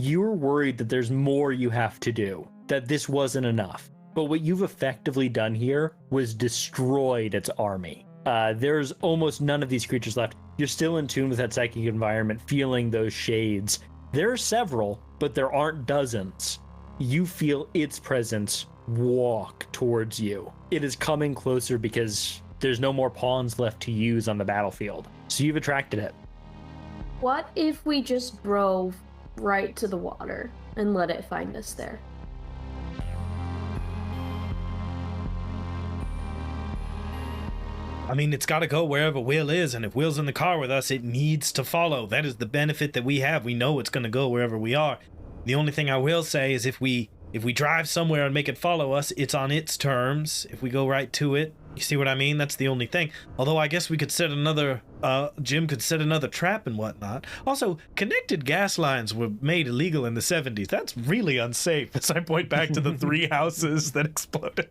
you're worried that there's more you have to do, that this wasn't enough. But what you've effectively done here was destroyed its army. There's almost none of these creatures left. You're still in tune with that psychic environment, feeling those shades. There are several, but there aren't dozens. You feel its presence walk towards you. It is coming closer because there's no more pawns left to use on the battlefield. So you've attracted it. What if we just drove right to the water and let it find us there? I mean, it's got to go wherever Will is, and if Will's in the car with us, it needs to follow. That is the benefit that we have. We know it's going to go wherever we are. The only thing I will say is if we drive somewhere and make it follow us, it's on its terms. If we go right to it, you see what I mean? That's the only thing. Although I guess we could set another, Jim could set another trap and whatnot. Also, connected gas lines were made illegal in the 70s. That's really unsafe, as I point back to the 3 houses that exploded.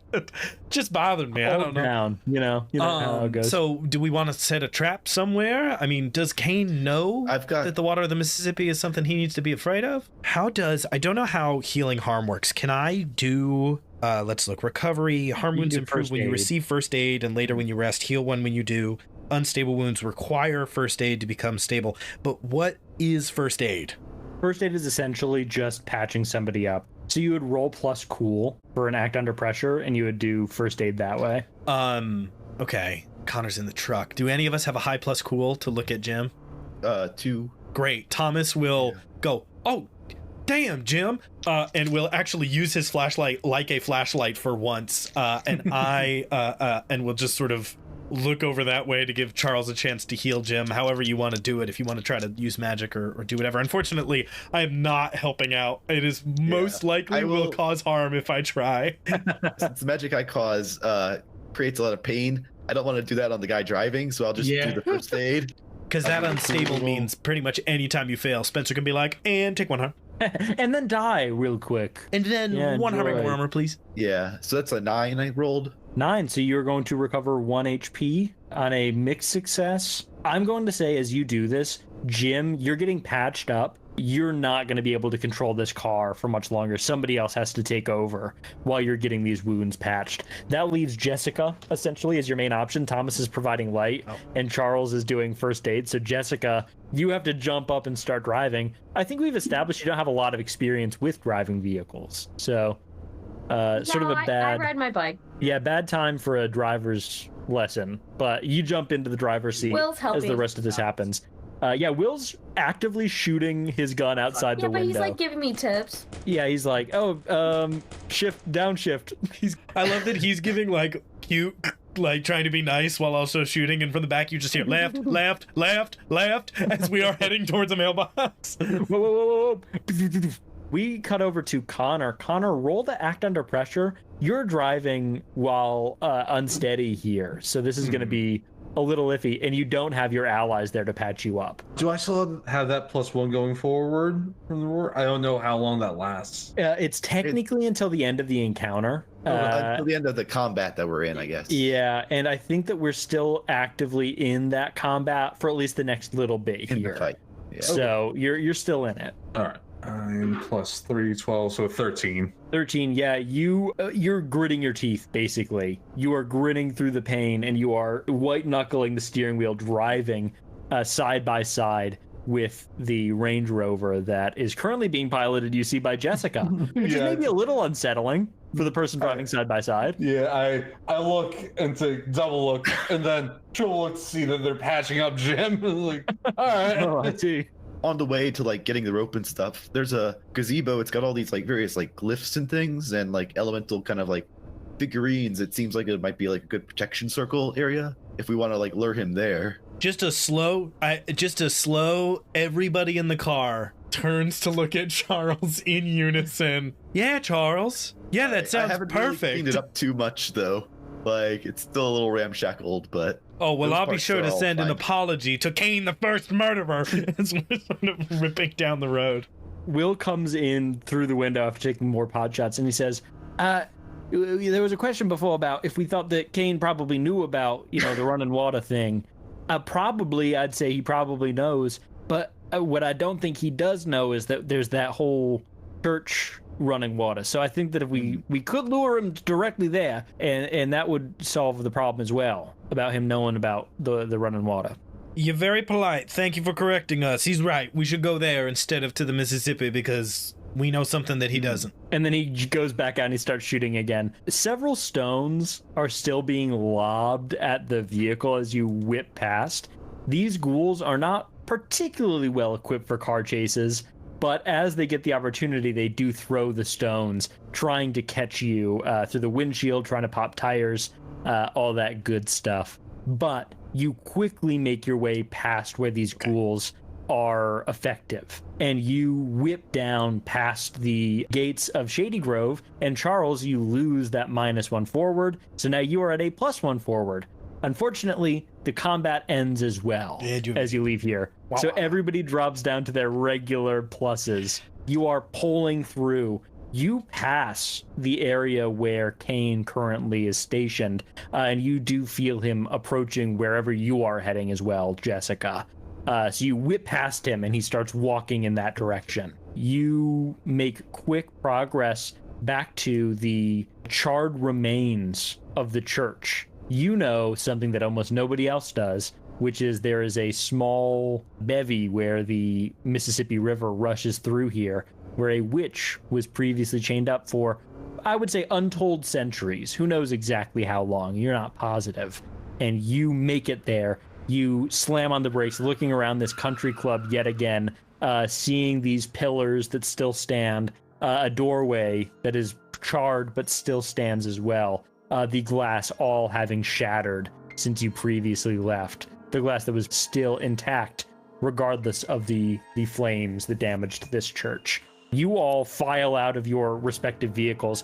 Just bothered me. I don't know. Down, you know how it goes. So do we want to set a trap somewhere? I mean, does Cain know that the water of the Mississippi is something he needs to be afraid of? I don't know how healing harm works. Can I do... let's look. Recovery. Harm wounds improve when you receive first aid, and later when you rest. Heal one when you do. Unstable wounds require first aid to become stable. But what is first aid? First aid is essentially just patching somebody up. So you would roll plus cool for an act under pressure, and you would do first aid that way. Okay. Connor's in the truck. Do any of us have a high plus cool to look at Jim? 2. Great. Thomas will go, oh, damn, Jim, and will actually use his flashlight like a flashlight for once, and and we'll just sort of look over that way to give Charles a chance to heal Jim, however you want to do it, if you want to try to use magic or do whatever. Unfortunately, I am not helping out. It is most likely will cause harm if I try. Since the magic I cause creates a lot of pain, I don't want to do that on the guy driving, so I'll just do the first aid. Because that unstable means pretty much any time you fail, Spencer can be like, and take 1 harm. And then die real quick. And then 1 harm more armor, please. Yeah, so that's a 9 I rolled. 9, so you're going to recover 1 HP on a mixed success. I'm going to say as you do this, Jim, you're getting patched up. You're not going to be able to control this car for much longer. Somebody else has to take over while you're getting these wounds patched. That leaves Jessica, essentially, as your main option. Thomas is providing light, and Charles is doing first aid. So Jessica, you have to jump up and start driving. I think we've established you don't have a lot of experience with driving vehicles. So sort of a bad... I ride my bike. Yeah, bad time for a driver's lesson. But you jump into the driver's seat as the rest of this happens. Yeah, Will's actively shooting his gun outside the window. Yeah, but he's like giving me tips. Yeah, he's like, shift, downshift. I love that he's giving like cute, like trying to be nice while also shooting, and from the back you just hear left, left, left, left as we are heading towards a mailbox. Whoa. We cut over to Connor. Connor, roll the act under pressure. You're driving while unsteady here, so this is going to be a little iffy, and you don't have your allies there to patch you up. Do I still have that +1 going forward from the war? I don't know how long that lasts. It's technically until the end of the encounter. Until the end of the combat that we're in, I guess. Yeah, and I think that we're still actively in that combat for at least the next little bit here. In the fight. Yeah. So you're still in it. All right. 9 + 3, 12, so 13. 13, yeah, you're gritting your teeth, basically. You are gritting through the pain, and you are white-knuckling the steering wheel, driving side by side with the Range Rover that is currently being piloted, you see, by Jessica, which is maybe a little unsettling for the person driving side by side. Yeah, I look and to double look, and then triple look to see that they're patching up Jim. Like, all right. Oh, I see. On the way to like getting the rope and stuff, there's a gazebo. It's got all these like various like glyphs and things and like elemental kind of like figurines. It seems like it might be like a good protection circle area if we want to like lure him there. Just a slow everybody in the car turns to look at Charles in unison. Yeah, Charles. Yeah, that sounds I haven't perfect. Really cleaned it up too much though. Like it's still a little ramshackled, but oh well, I'll be sure to send an apology to Cain, the first murderer, as we're sort of ripping down the road. Will comes in through the window after taking more pod shots, and he says, there was a question before about if we thought that Cain probably knew about, the running water thing. Probably, I'd say he probably knows, but what I don't think he does know is that there's that whole church running water. So I think that if we could lure him directly there, and that would solve the problem as well about him knowing about the running water. You're very polite. Thank you for correcting us. He's right. We should go there instead of to the Mississippi because we know something that he doesn't. And then he goes back out and he starts shooting again. Several stones are still being lobbed at the vehicle as you whip past. These ghouls are not particularly well equipped for car chases, but as they get the opportunity, they do throw the stones, trying to catch you through the windshield, trying to pop tires, all that good stuff. But you quickly make your way past where these ghouls are effective, and you whip down past the gates of Shady Grove, and Charles, you lose that -1 forward, so now you are at a +1 forward. Unfortunately, the combat ends as well as you leave here. Wow. So everybody drops down to their regular pluses. You are pulling through. You pass the area where Cain currently is stationed, and you do feel him approaching wherever you are heading as well, Jessica. So you whip past him, and he starts walking in that direction. You make quick progress back to the charred remains of the church. You know something that almost nobody else does, which is there is a small bevy where the Mississippi River rushes through here, where a witch was previously chained up for, I would say, untold centuries. Who knows exactly how long? You're not positive. And you make it there. You slam on the brakes, looking around this country club yet again, seeing these pillars that still stand, a doorway that is charred but still stands as well. The glass all having shattered since you previously left. The glass that was still intact, regardless of the flames that damaged this church. You all file out of your respective vehicles.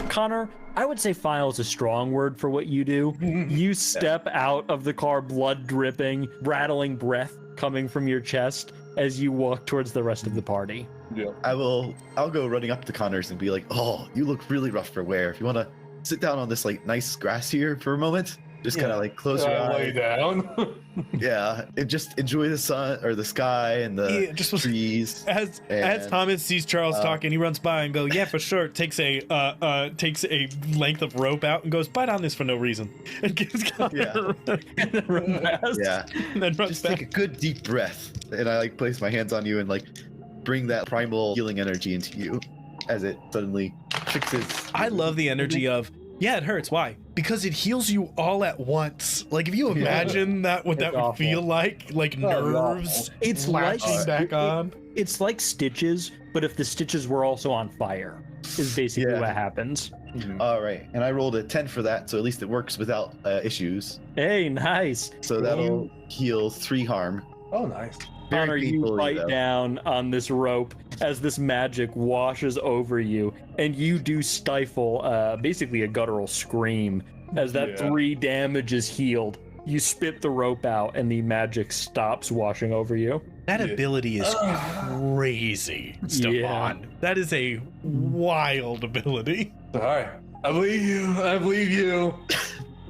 Connor, I would say file is a strong word for what you do. You step out of the car, blood dripping, rattling breath coming from your chest as you walk towards the rest of the party. Yeah. I'll go running up to Connors and be like, "Oh, you look really rough for wear. If you want to sit down on this like nice grass here for a moment, just kind of like close your Lay eyes. down. Yeah, and just enjoy the sun or the sky and the trees." As Thomas sees Charles talking, he runs by and go, "Yeah, for sure." Takes a length of rope out and goes, "Bite on this for no reason," and gives Connor and then run past. Yeah, and then runs just back. take a good deep breath, and I like place my hands on you and like bring that primal healing energy into you as it suddenly fixes. I love the energy of, yeah, it hurts. Why? Because it heals you all at once. Like, if you imagine that, what that would awful. feel like nerves. It's latching like back on. It's like stitches, but if the stitches were also on fire, is basically Yeah. what happens. All right, and I rolled a 10 for that, so at least it works without issues. Hey, nice. So that'll heal 3 harm. Oh, nice. Very Connor, you painfully, bite though. down on this rope as this magic washes over you, and you do stifle basically a guttural scream as that 3 damage is healed. You spit the rope out, and the magic stops washing over you. That ability is crazy, Stefan. That is a wild ability. All right. I believe you. I believe you.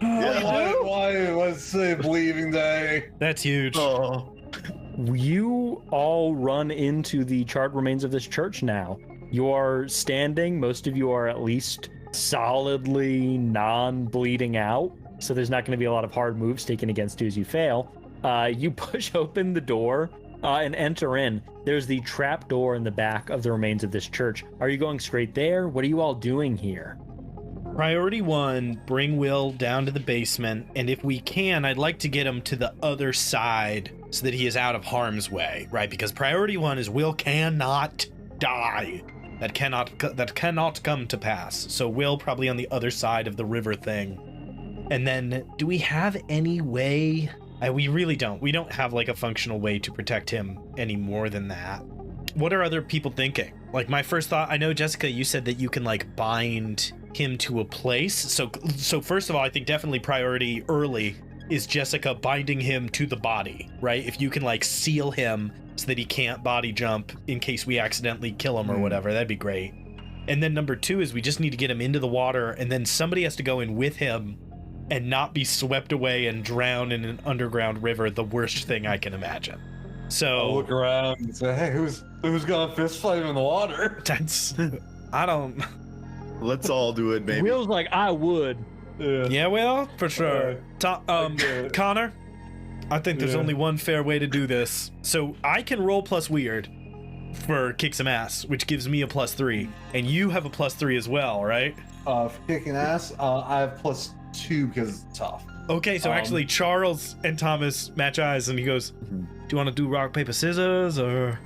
Why was it believing day? That's huge. Oh, You all run into the charred remains of this church now. You are standing. Most of you are at least solidly non-bleeding out, so there's not going to be a lot of hard moves taken against you as you fail. You push open the door and enter in. There's the trap door in the back of the remains of this church. Are you going straight there? What are you all doing here? Priority 1, bring Will down to the basement, and if we can, I'd like to get him to the other side so that he is out of harm's way, right? Because priority 1 is Will cannot die. That cannot come to pass. So Will probably on the other side of the river thing. And then, do we have any way? We really don't. We don't have like a functional way to protect him any more than that. What are other people thinking? Like, my first thought, I know, Jessica, you said that you can like bind him to a place. So first of all, I think definitely priority early is Jessica binding him to the body, right? If you can like seal him so that he can't body jump in case we accidentally kill him or whatever, that'd be great. And then number 2 is we just need to get him into the water, and then somebody has to go in with him and not be swept away and drown in an underground river, the worst thing I can imagine. I'll So look around and say, hey, who's gonna fist fight him in the water? that's I don't. Let's all do it, maybe. Will's like, I would. Yeah, well, for sure. Okay. Connor, I think there's Yeah. only one fair way to do this. So I can roll plus weird for kick some ass, which gives me a +3, and you have a +3 as well, right? For kicking ass, I have +2 because it's tough. Okay, so actually Charles and Thomas match eyes, and he goes, Mhm. "Do you want to do rock paper scissors or?"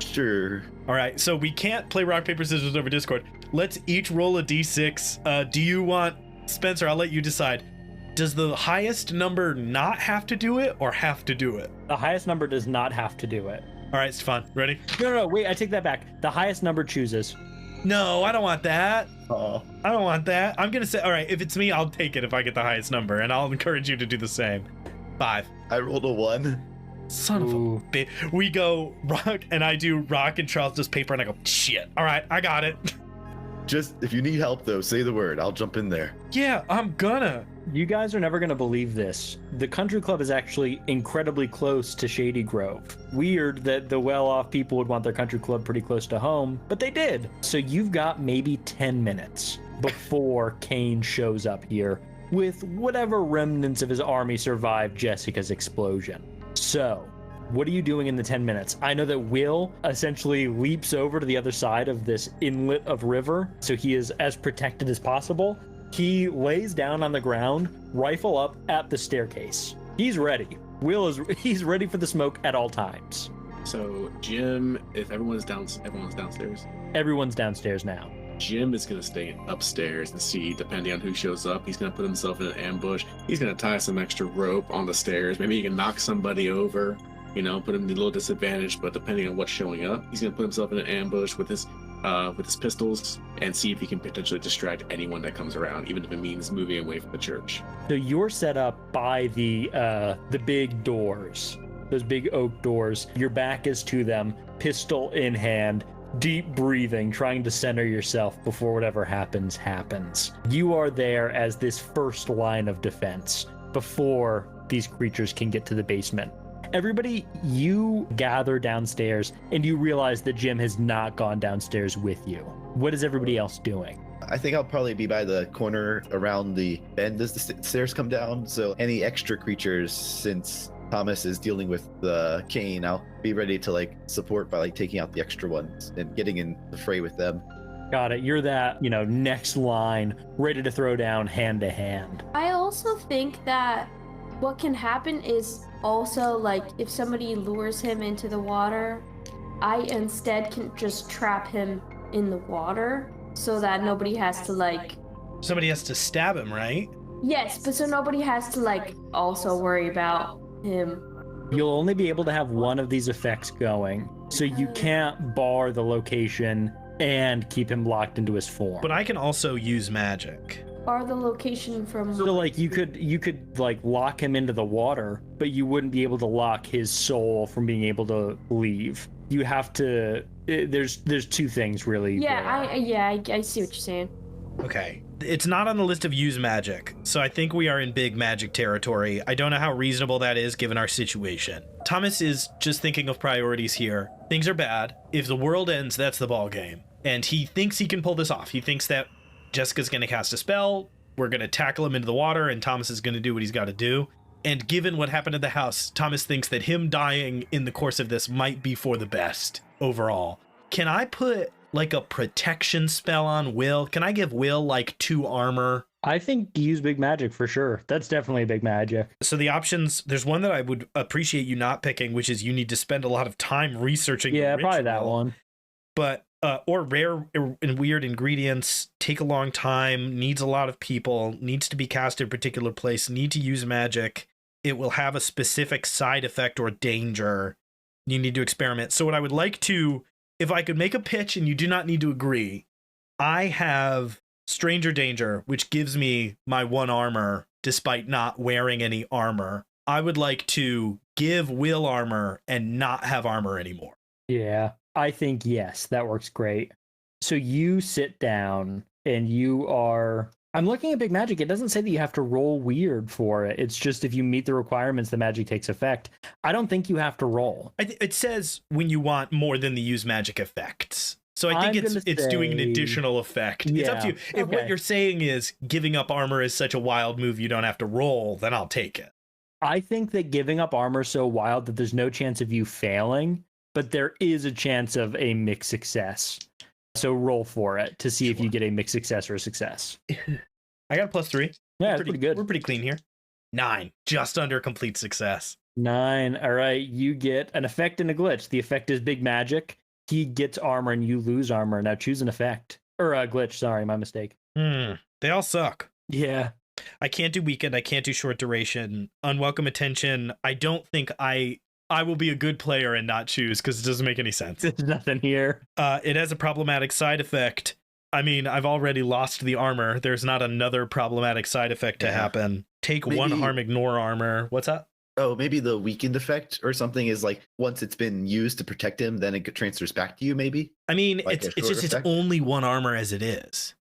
Sure. All right, so we can't play rock paper scissors over Discord. Let's each roll a d6. Do you want Spencer? I'll let you decide. Does the highest number not have to do it or have to do it? The highest number does not have to do it. All right, Stefan, ready? No, wait, I take that back. The highest number chooses. No, I don't want that. Oh, I don't want that. I'm gonna say, all right, if it's me, I'll take it if I get the highest number, and I'll encourage you to do the same. 5. I rolled a 1. Son of a Ooh. bitch. We go rock, and I do rock, and Charles does paper, and I go, shit. All right, I got it. Just if you need help though, say the word. I'll jump in there. Yeah, I'm gonna. You guys are never going to believe this. The country club is actually incredibly close to Shady Grove. Weird that the well-off people would want their country club pretty close to home, but they did. So you've got maybe 10 minutes before Cain shows up here with whatever remnants of his army survived Jessica's explosion. So, what are you doing in the 10 minutes? I know that Will essentially leaps over to the other side of this inlet of river, so he is as protected as possible. He lays down on the ground, rifle up at the staircase. He's ready. He's ready for the smoke at all times. So Jim, if everyone's downstairs. Everyone's downstairs now. Jim is gonna stay upstairs and see, depending on who shows up, he's gonna put himself in an ambush. He's gonna tie some extra rope on the stairs. Maybe he can knock somebody over, put him in a little disadvantage, but depending on what's showing up, he's gonna put himself in an ambush with his pistols and see if he can potentially distract anyone that comes around, even if it means moving away from the church. So you're set up by the big doors, those big oak doors. Your back is to them, pistol in hand, deep breathing, trying to center yourself before whatever happens. You are there as this first line of defense before these creatures can get to the basement. Everybody, you gather downstairs and you realize that Jim has not gone downstairs with you. What is everybody else doing? I think I'll probably be by the corner around the bend as the stairs come down. So any extra creatures, since Thomas is dealing with the Cain, I'll be ready to support by taking out the extra ones and getting in the fray with them. Got it. You're that, next line, ready to throw down hand to hand. I also think that what can happen is also if somebody lures him into the water, I instead can just trap him in the water so that nobody has to Somebody has to stab him, right? yes, but so nobody has to also worry about him. You'll only be able to have one of these effects going, so you can't bar the location and keep him locked into his form. But I can also use magic. Or the location from So you could lock him into the water, but you wouldn't be able to lock his soul from being able to leave. You have to. There's two things really. I see what you're saying. Okay. It's not on the list of use magic, so I think we are in big magic territory. I don't know how reasonable that is given our situation. Thomas is just thinking of priorities here. Things are bad. If the world ends, that's the ball game. And he thinks he can pull this off. He thinks that Jessica's going to cast a spell, we're going to tackle him into the water, and Thomas is going to do what he's got to do. And given what happened at the house, Thomas thinks that him dying in the course of this might be for the best overall. Can I put a protection spell on Will? Can I give Will 2 armor? I think use big magic for sure. That's definitely big magic. So the options, there's one that I would appreciate you not picking, which is you need to spend a lot of time researching the Yeah, probably ritual. that one. But or rare and weird ingredients, take a long time, needs a lot of people, needs to be cast in a particular place, need to use magic. It will have a specific side effect or danger. You need to experiment. So what I would like to, if I could make a pitch and you do not need to agree, I have Stranger Danger, which gives me my 1 armor despite not wearing any armor. I would like to give Will armor and not have armor anymore. Yeah, I think yes, that works great. So you sit down and you are, I'm looking at Big Magic. It doesn't say that you have to roll weird for it. It's just if you meet the requirements, the magic takes effect. I don't think you have to roll. It says when you want more than the use magic effects. So I think it's doing an additional effect. It's up to you. If what you're saying is giving up armor is such a wild move you don't have to roll, then I'll take it. I think that giving up armor is so wild that there's no chance of you failing, but there is a chance of a mixed success. So roll for it to see if you get a mixed success or a success. I got a +3. Yeah, that's pretty good. We're pretty clean here. 9, just under complete success. 9. All right, you get an effect and a glitch. The effect is Big Magic. He gets armor and you lose armor. Now choose an effect. Or a glitch, sorry, my mistake. They all suck. Yeah. I can't do weakened. I can't do short duration. Unwelcome attention. I don't think I will be a good player and not choose because it doesn't make any sense. There's nothing here. It has a problematic side effect. I mean, I've already lost the armor. There's not another problematic side effect to happen. Take Maybe 1 harm, ignore armor. What's that? Oh, maybe the weakened effect or something is like once it's been used to protect him, then it transfers back to you, maybe? I mean, Like it's a short just it's effect? only 1 armor as it is.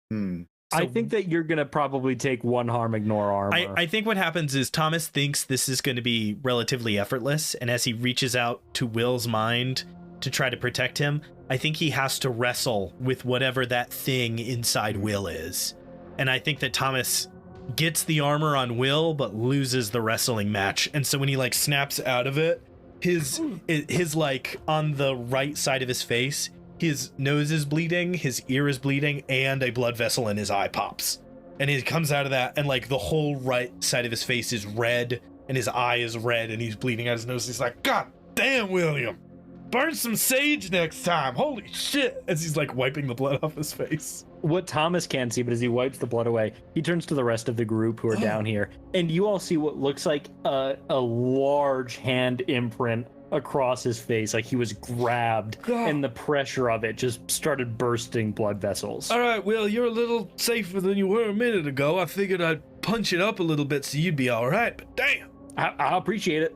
I think that you're going to probably take 1 harm, ignore armor. I think what happens is Thomas thinks this is going to be relatively effortless, and as he reaches out to Will's mind to try to protect him, I think he has to wrestle with whatever that thing inside Will is. And I think that Thomas gets the armor on Will, but loses the wrestling match. And so when he like snaps out of it, his like on the right side of his face, his nose is bleeding, his ear is bleeding, and a blood vessel in his eye pops. And he comes out of that, and like the whole right side of his face is red, and his eye is red, and he's bleeding out his nose. He's like, God damn, William, burn some sage next time. Holy shit. As he's like wiping the blood off his face. What Thomas can't see, but as he wipes the blood away, he turns to the rest of the group who are down here, and you all see what looks like a large hand imprint across his face, like he was grabbed, and the pressure of it just started bursting blood vessels. All right, Will, you're a little safer than you were a minute ago. I figured I'd punch it up a little bit so you'd be all right, but damn. I appreciate it.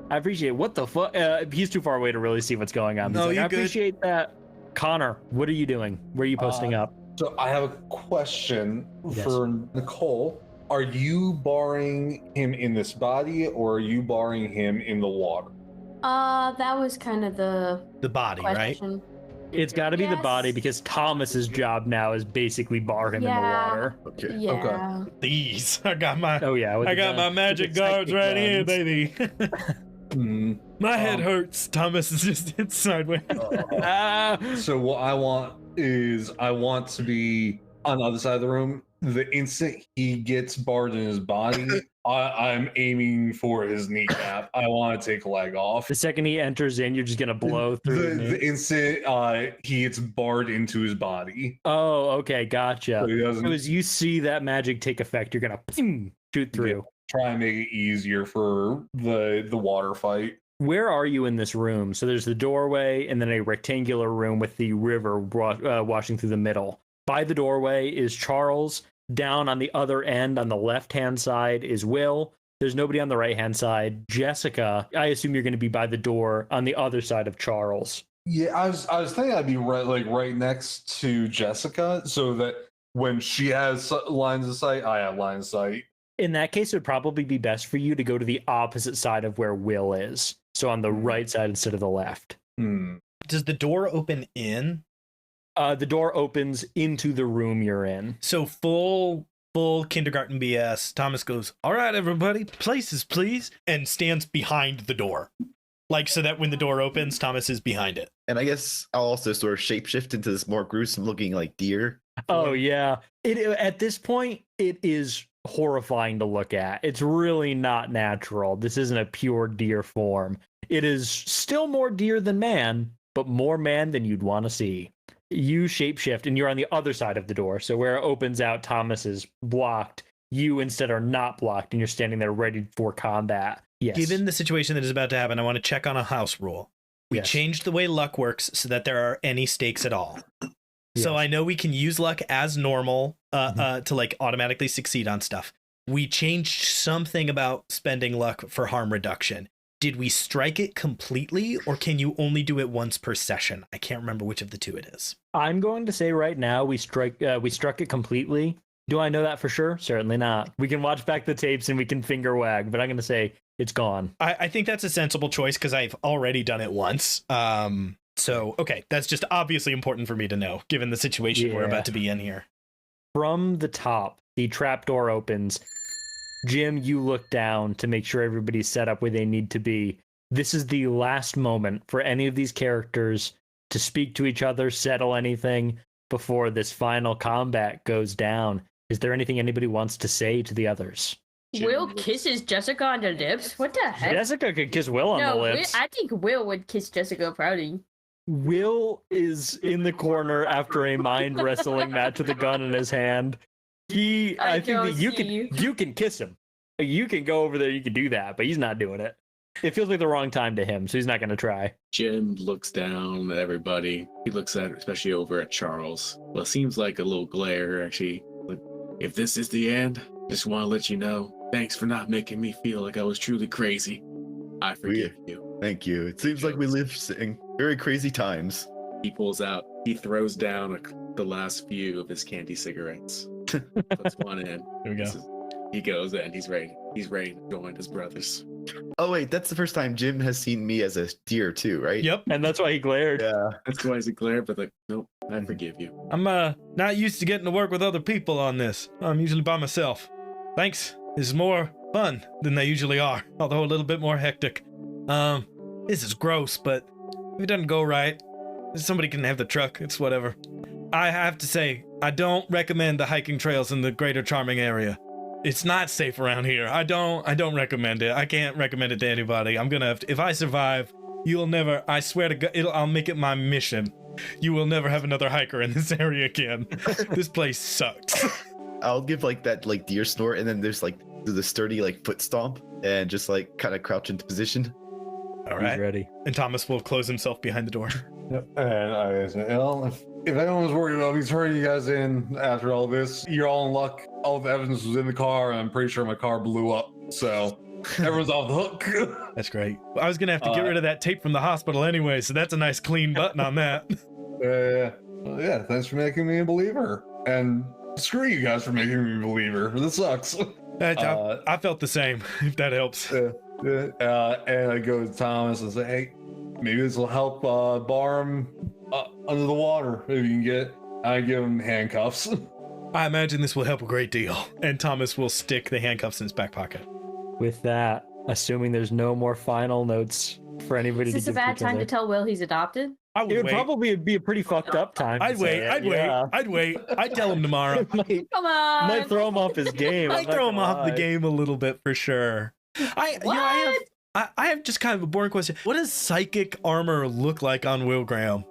I appreciate it. What the fuck? He's too far away to really see what's going on. No, He's like, you're I appreciate that. Connor, what are you doing? Where are you posting up? So I have a question Yes. for Nicole. Are you barring him in this body, or are you barring him in the water? That was kind of the body, right? question. It's got to be the Yes. body because Thomas's job now is basically bar him in the Yeah. water. Okay. Yeah. These. I got my Oh yeah, with I the got my guns. magic With the guards right psychic here, guns. baby. My head hurts. Thomas is just hit sideways. Ah! So what I want is I want to be on the other side of the room. The instant he gets barred in his body, I'm aiming for his kneecap. I want to take a leg off. The second he enters in, you're just gonna blow through. The instant he gets barred into his body. Oh, okay, gotcha. So he doesn't So as you see that magic take effect, you're gonna shoot through. try and make it easier for the water fight. Where are you in this room? So there's the doorway and then a rectangular room with the river washing through the middle. By the doorway is Charles. Down on the other end, on the left-hand side, is Will. There's nobody on the right-hand side. Jessica, I assume you're going to be by the door on the other side of Charles. Yeah, I was thinking I'd be right next to Jessica, so that when she has lines of sight, I have lines of sight. In that case, it would probably be best for you to go to the opposite side of where Will is. So on the right side instead of the left. Does the door open in? The door opens into the room you're in. So full kindergarten BS. Thomas goes, all right, everybody, places, please, and stands behind the door. Like, so that when the door opens, Thomas is behind it. And I guess I'll also sort of shapeshift into this more gruesome looking like deer. Oh yeah. At this point, it is horrifying to look at. It's really not natural. This isn't a pure deer form. It is still more deer than man, but more man than you'd want to see. You shapeshift and you're on the other side of the door. So where it opens out, Thomas is blocked. You instead are not blocked and you're standing there ready for combat. Yes. Given the situation that is about to happen, I want to check on a house rule. We Yes. changed the way luck works so that there are any stakes at all. So Yes. I know we can use luck as normal to like automatically succeed on stuff. We changed something about spending luck for harm reduction. Did we strike it completely, or can you only do it once per session? I can't remember which of the two it is. I'm going to say right now we struck it completely. Do I know that for sure? Certainly not. We can watch back the tapes and we can finger wag, but I'm going to say it's gone. I think that's a sensible choice because I've already done it once. So, okay, that's just obviously important for me to know, given the situation we're about to be in here. From the top, the trapdoor opens. Jim, you look down to make sure everybody's set up where they need to be. This is the last moment for any of these characters to speak to each other, settle anything before this final combat goes down. Is there anything anybody wants to say to the others? Will kisses Jessica on the lips? What the heck? Jessica could kiss Will on the lips. I think Will would kiss Jessica proudly. Will is in the corner after a mind wrestling match with a gun in his hand. I think that you can kiss him. You can go over there, you can do that, but he's not doing it. It feels like the wrong time to him, so he's not going to try. Jim looks down at everybody. He looks at, especially over at Charles. Well, it seems like a little glare, actually. Like, if this is the end, just want to let you know, thanks for not making me feel like I was truly crazy. I forgive you. Thank you. It seems like we live in very crazy times. He pulls out, he throws down the last few of his candy cigarettes. Puts one in. Here we go. He goes in, he's ready. He's ready to join his brothers. Oh wait, that's the first time Jim has seen me as a deer too, right? Yep. And that's why he glared. Yeah. That's why he's glared, but like, nope, I forgive you. I'm not used to getting to work with other people on this. I'm usually by myself. Thanks. This is more fun than they usually are, although a little bit more hectic. This is gross, but if it doesn't go right, somebody can have the truck. It's whatever. I have to say, I don't recommend the hiking trails in the Greater Charming area. It's not safe around here. I don't recommend it. I can't recommend it to anybody. I'm gonna have to, if I survive, you'll never, I swear to God, I'll make it my mission. You will never have another hiker in this area again. This place sucks. I'll give like that like deer snort, and then there's like the sturdy like foot stomp, and just like kind of crouch into position. All right. He's ready. And Thomas will close himself behind the door. Yep. And I said, well, if anyone was worried about me turning you guys in after all this, you're all in luck. All the evidence was in the car, and I'm pretty sure my car blew up. So everyone's off the hook. That's great. I was gonna have to get rid of that tape from the hospital anyway, so that's a nice clean button on that. Yeah, thanks for making me a believer. And screw you guys for making me a believer. This sucks. I felt the same, if that helps. And I go to Thomas and say, hey, maybe this will help bar him under the water if you can get. I give him handcuffs. I imagine this will help a great deal. And Thomas will stick the handcuffs in his back pocket. With that, assuming there's no more final notes for anybody Is to this a give bad each time other. to tell Will he's adopted? I would It would wait. probably be a pretty fucked up time. I'd wait. I'd wait. I'd tell him tomorrow. might, Come on. might throw him off his game. I'd throw him off the game a little bit for sure. I have just kind of a boring question. What does psychic armor look like on Will Graham?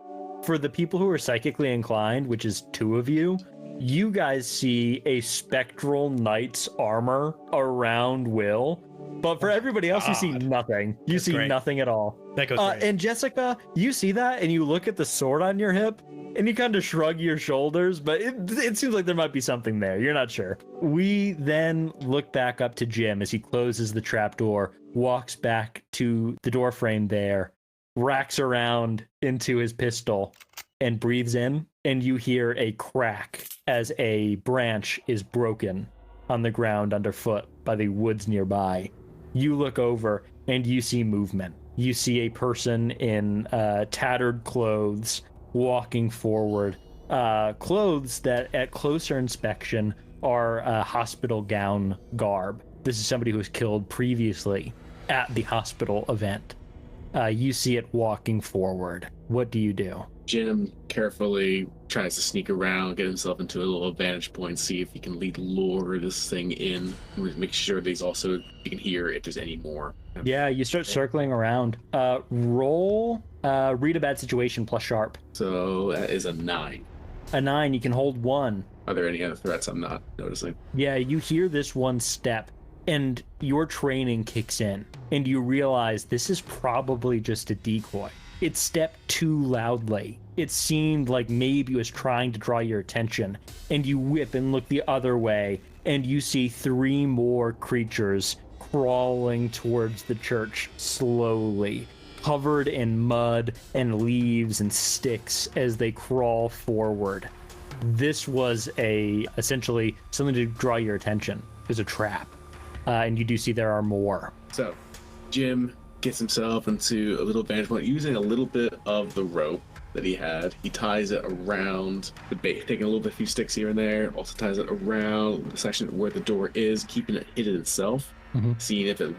For the people who are psychically inclined, which is 2 of you, you guys see a spectral knight's armor around Will. But for everybody else, you see nothing. You That's see great. nothing at all. That goes great. And Jessica, you see that and you look at the sword on your hip and you kind of shrug your shoulders, but it seems like there might be something there. You're not sure. We then look back up to Jim as he closes the trapdoor, walks back to the door frame there, racks around into his pistol and breathes in, and you hear a crack as a branch is broken on the ground underfoot by the woods nearby. You look over and you see movement. You see a person in tattered clothes walking forward. Clothes that at closer inspection are hospital gown garb. This is somebody who was killed previously at the hospital event. You see it walking forward. What do you do? Jim carefully tries to sneak around, get himself into a little vantage point, see if he can lure this thing in, make sure that he can hear if there's any more. Yeah, you start circling around. Roll read a bad situation plus sharp. So that is a 9. A 9, you can hold 1. Are there any other threats I'm not noticing? Yeah, you hear this one step and your training kicks in and you realize this is probably just a decoy. It stepped too loudly. It seemed like maybe it was trying to draw your attention, and you whip and look the other way and you see 3 more creatures crawling towards the church slowly, covered in mud and leaves and sticks as they crawl forward. This was essentially something to draw your attention. It was a trap. And you do see there are more. So, Jim gets himself into a little vantage point using a little bit of the rope that he had. He ties it around the bait, taking a little bit, a few sticks here and there. Also ties it around the section where the door is, keeping it hidden itself. Seeing if it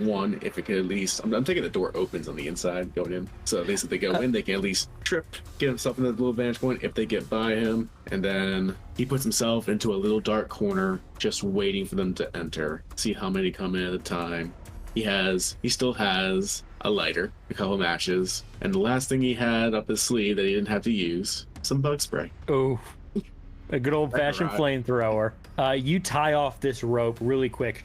could at least, I'm taking the door opens on the inside going in, so at least if they go in, they can at least trip, get himself in that little vantage point if they get by him. And then he puts himself into a little dark corner, just waiting for them to enter, see how many come in at a time. He still has a lighter, a couple matches, and the last thing he had up his sleeve that he didn't have to use, some bug spray. Oh, a good old-fashioned flamethrower. You tie off this rope really quick,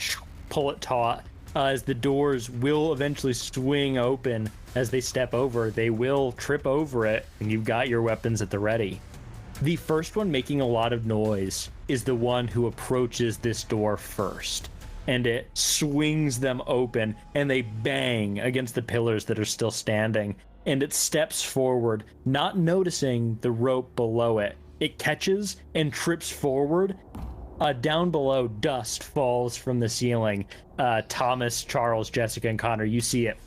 pull it taut, as the doors will eventually swing open. As they step over, they will trip over it, and you've got your weapons at the ready. The first one making a lot of noise is the one who approaches this door first, and it swings them open, and they bang against the pillars that are still standing, and it steps forward, not noticing the rope below it. It catches and trips forward. Down below, dust falls from the ceiling. Thomas, Charles, Jessica, and Connor, you see it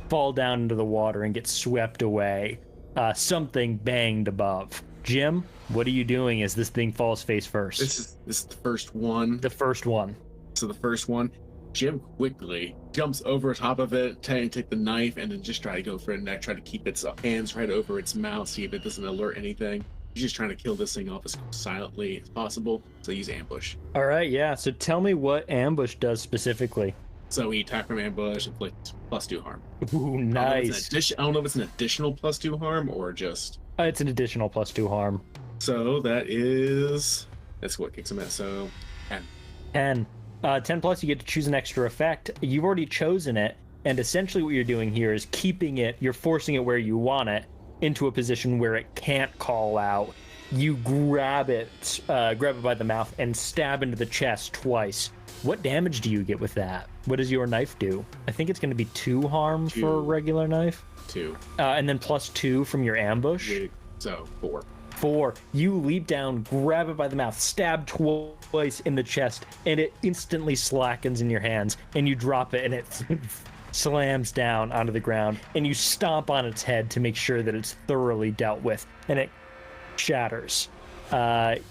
fall down into the water and get swept away. Something banged above. Jim, what are you doing as this thing falls face first? This is the first one. The first one. So the first one, Jim quickly jumps over top of it, take the knife, and then just try to go for the neck, try to keep its hands right over its mouth, see if it doesn't alert anything. He's just trying to kill this thing off as silently as possible, so use ambush. All right, yeah. So tell me what ambush does specifically. So he attack from ambush, inflict +2 harm. Ooh, nice. I don't know if it's an additional +2 harm or just... It's an additional +2 harm. So that's what kicks him at, so 10. 10. 10 plus, you get to choose an extra effect. You've already chosen it, and essentially what you're doing here is you're forcing it where you want it, into a position where it can't call out. You grab it by the mouth and stab into the chest twice. What damage do you get with that? What does your knife do? I think it's going to be 2 harm for a regular knife. 2. And then +2 from your ambush. So 4. 4. You leap down, grab it by the mouth, stab twice in the chest, and it instantly slackens in your hands, and you drop it, and it slams down onto the ground, and you stomp on its head to make sure that it's thoroughly dealt with, and it shatters.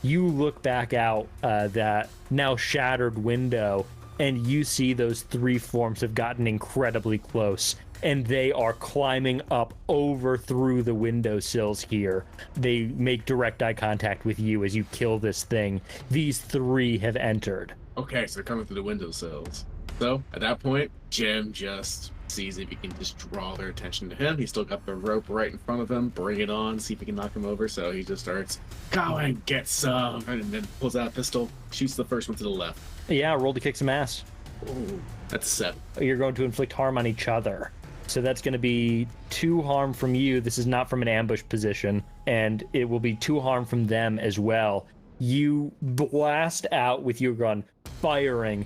You look back out that now shattered window, and you see those 3 forms have gotten incredibly close, and they are climbing up over through the windowsills here. They make direct eye contact with you as you kill this thing. These 3 have entered. Okay, so they're coming through the windowsills. So at that point, Jim just sees if he can just draw their attention to him. He's still got the rope right in front of him. Bring it on, see if he can knock him over. So he just starts, go and get some, and then pulls out a pistol, shoots the first one to the left. Yeah, roll to kick some ass. Ooh, that's 7. You're going to inflict harm on each other. So that's going to be 2 harm from you. This is not from an ambush position, and it will be 2 harm from them as well. You blast out with your gun, firing.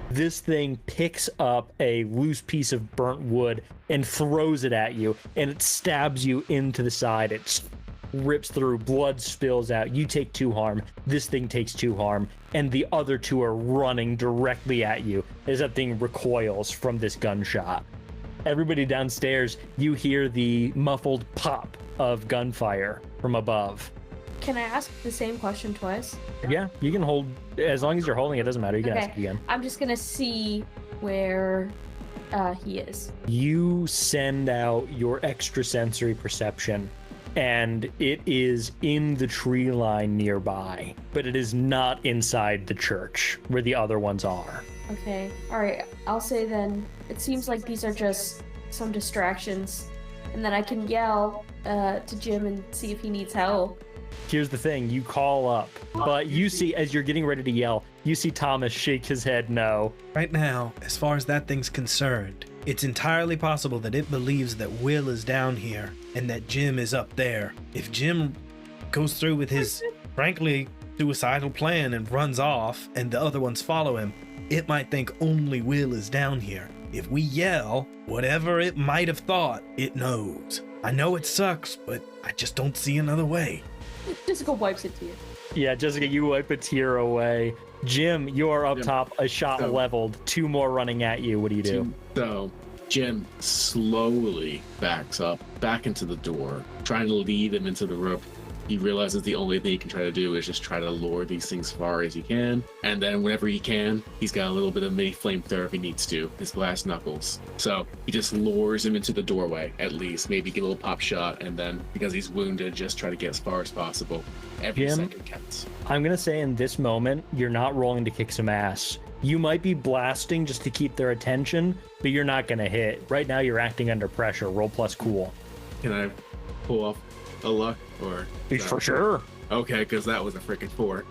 This thing picks up a loose piece of burnt wood and throws it at you, and it stabs you into the side. It rips through, blood spills out. You take 2 harm. This thing takes 2 harm, and the other 2 are running directly at you as that thing recoils from this gunshot. Everybody downstairs, you hear the muffled pop of gunfire from above. Can I ask the same question twice? Yeah, you can hold, as long as you're holding it, doesn't matter. You can ask again. I'm just gonna see where he is. You send out your extrasensory perception, and it is in the tree line nearby, but it is not inside the church where the other ones are. Okay, alright, I'll say then, it seems like these are just some distractions, and then I can yell to Jim and see if he needs help. Here's the thing, you call up, but you see, as you're getting ready to yell, you see Thomas shake his head no. Right now, as far as that thing's concerned, it's entirely possible that it believes that Will is down here and that Jim is up there. If Jim goes through with his, frankly, suicidal plan and runs off and the other ones follow him, it might think only Will is down here. if we yell, whatever it might have thought, it knows. I know it sucks, but I just don't see another way. Jessica wipes a tear. Yeah, Jessica, you wipe a tear away. Jim, you're up Jim, top, a shot so- leveled, 2 more running at you. What do you do? So Jim slowly backs up back into the door, trying to lead him into the rope. He realizes the only thing he can try to do is just try to lure these things as far as he can. And then whenever he can, he's got a little bit of mini flamethrower if he needs to, his glass knuckles. So he just lures him into the doorway, at least. Maybe get a little pop shot, and then, because he's wounded, just try to get as far as possible. Every Jim? second counts. I'm going to say in this moment, you're not rolling to kick some ass. You might be blasting just to keep their attention, but you're not going to hit. Right now, you're acting under pressure. Roll plus cool. Can I pull off a luck, or? For sure. Okay, because that was a freaking 4.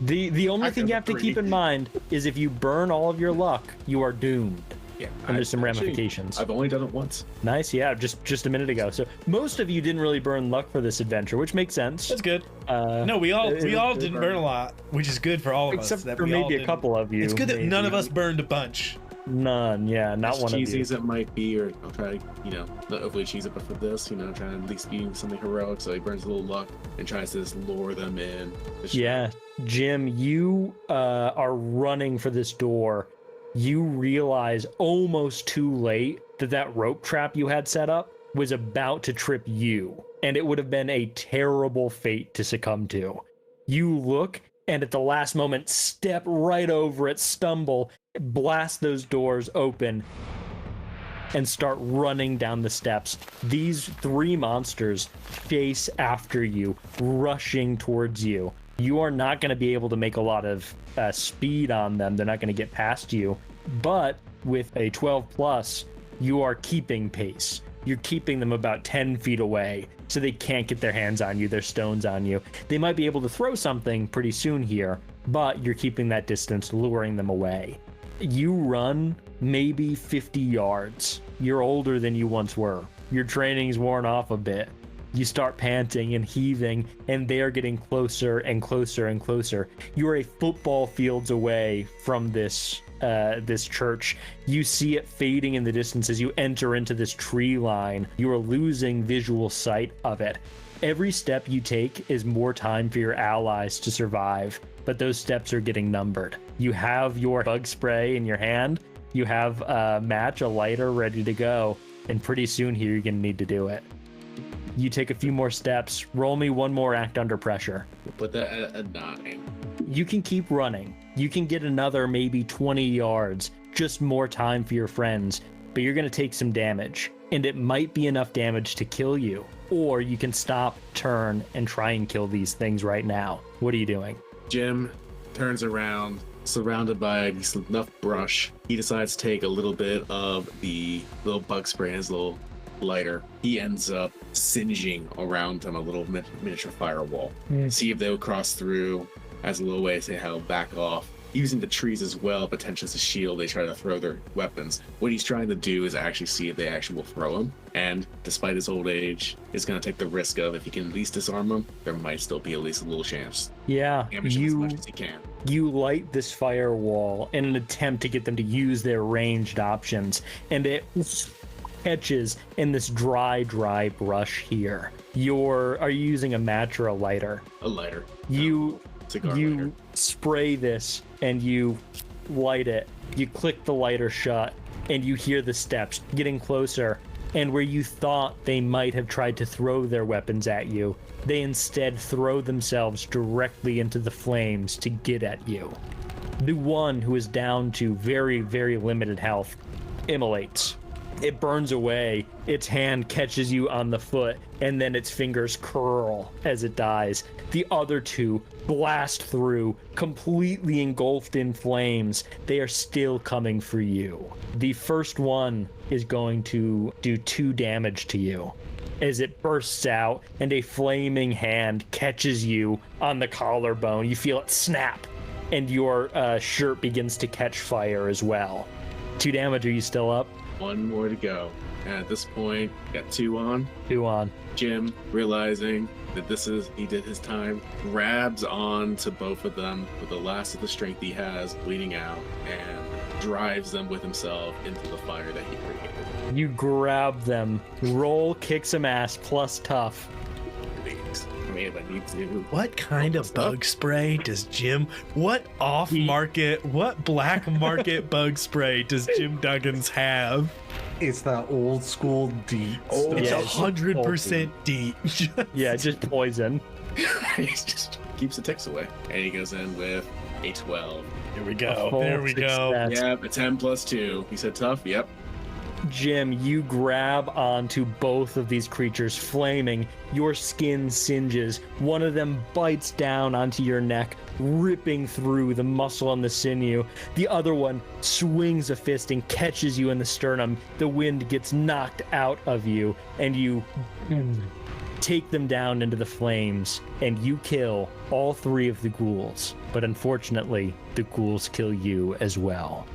The only thing you have to keep in mind is if you burn all of your luck, you are doomed. Yeah, And there's some actually, ramifications. I've only done it once. Nice, yeah, just a minute ago. So most of you didn't really burn luck for this adventure, which makes sense. That's good. Uh, No, we all it- didn't burn a lot, which is good for all of except us. that for we all maybe a didn't. couple of you. It's good that none of maybe. us burned a bunch. None, yeah, not As one of cheesy you. as it might be, or I'll try to, not overly cheesy, but for this, try to at least be something heroic. So he burns a little luck and tries to just lure them in. Just Yeah, Jim, you are running for this door. You realize almost too late that rope trap you had set up was about to trip you, and it would have been a terrible fate to succumb to. You look, and at the last moment, step right over it, stumble, blast those doors open, and start running down the steps. These 3 monsters chase after you, rushing towards you. You are not going to be able to make a lot of speed on them. They're not going to get past you. But with a 12 plus, you are keeping pace. You're keeping them about 10 feet away, so they can't get their hands on you, their stones on you. They might be able to throw something pretty soon here, but you're keeping that distance, luring them away. You run maybe 50 yards. You're older than you once were. Your training's worn off a bit. You start panting and heaving, and they are getting closer and closer and closer. You're a football fields away from this church. You see it fading in the distance as you enter into this tree line. You are losing visual sight of it. Every step you take is more time for your allies to survive, but those steps are getting numbered. You have your bug spray in your hand. You have a match, a lighter ready to go, and pretty soon here you're going to need to do it. You take a few more steps. Roll me one more act under pressure. put that at a 9. You can keep running. You can get another maybe 20 yards, just more time for your friends, but you're going to take some damage, and it might be enough damage to kill you. Or you can stop, turn, and try and kill these things right now. What are you doing? Jim turns around, surrounded by enough brush. He decides to take a little bit of the little bug spray in his little lighter. He ends up singeing around him a little miniature firewall. See if they'll cross through as a little way to say how back off. Using the trees as well, potentially as a shield, they try to throw their weapons. What he's trying to do is actually see if they actually will throw him. And despite his old age, he's going to take the risk of if he can at least disarm them, there might still be at least a little chance. Yeah, Damage him as much as he can. you light this firewall in an attempt to get them to use their ranged options, and it catches in this dry brush here. Are you using a match or a lighter? A lighter. You Cigar lighter. spray this and you light it. You click the lighter shut and you hear the steps getting closer, and where you thought they might have tried to throw their weapons at you, they instead throw themselves directly into the flames to get at you. The one who is down to very, very limited health immolates. It burns away, its hand catches you on the foot, and then its fingers curl as it dies. The other 2 blast through, completely engulfed in flames. They are still coming for you. The first one is going to do 2 damage to you as it bursts out and a flaming hand catches you on the collarbone. You feel it snap, and your shirt begins to catch fire as well. 2 damage. Are you still up? 1 more to go. And at this point, got 2 on. 2 on. Jim, realizing that he did his time, grabs on to both of them with the last of the strength he has, bleeding out, and drives them with himself into the fire that he created. You grab them. Roll kick some ass plus tough. Please. I mean, if I need to. What kind of bug spray does Jim? What off-market, what black market bug spray does Jim Duggins have? It's that old school deep stuff. It's Yeah, 100% deep. Yeah, just poison. He just keeps the ticks away. And he goes in with a 12. Here we A go. full There we go. success. Yep, a 10 plus 2. He said tough. Yep. Jim, you grab onto both of these creatures, flaming. Your skin singes. One of them bites down onto your neck, ripping through the muscle and the sinew. The other one swings a fist and catches you in the sternum. The wind gets knocked out of you, and you take them down into the flames, and you kill all 3 of the ghouls. But unfortunately, the ghouls kill you as well.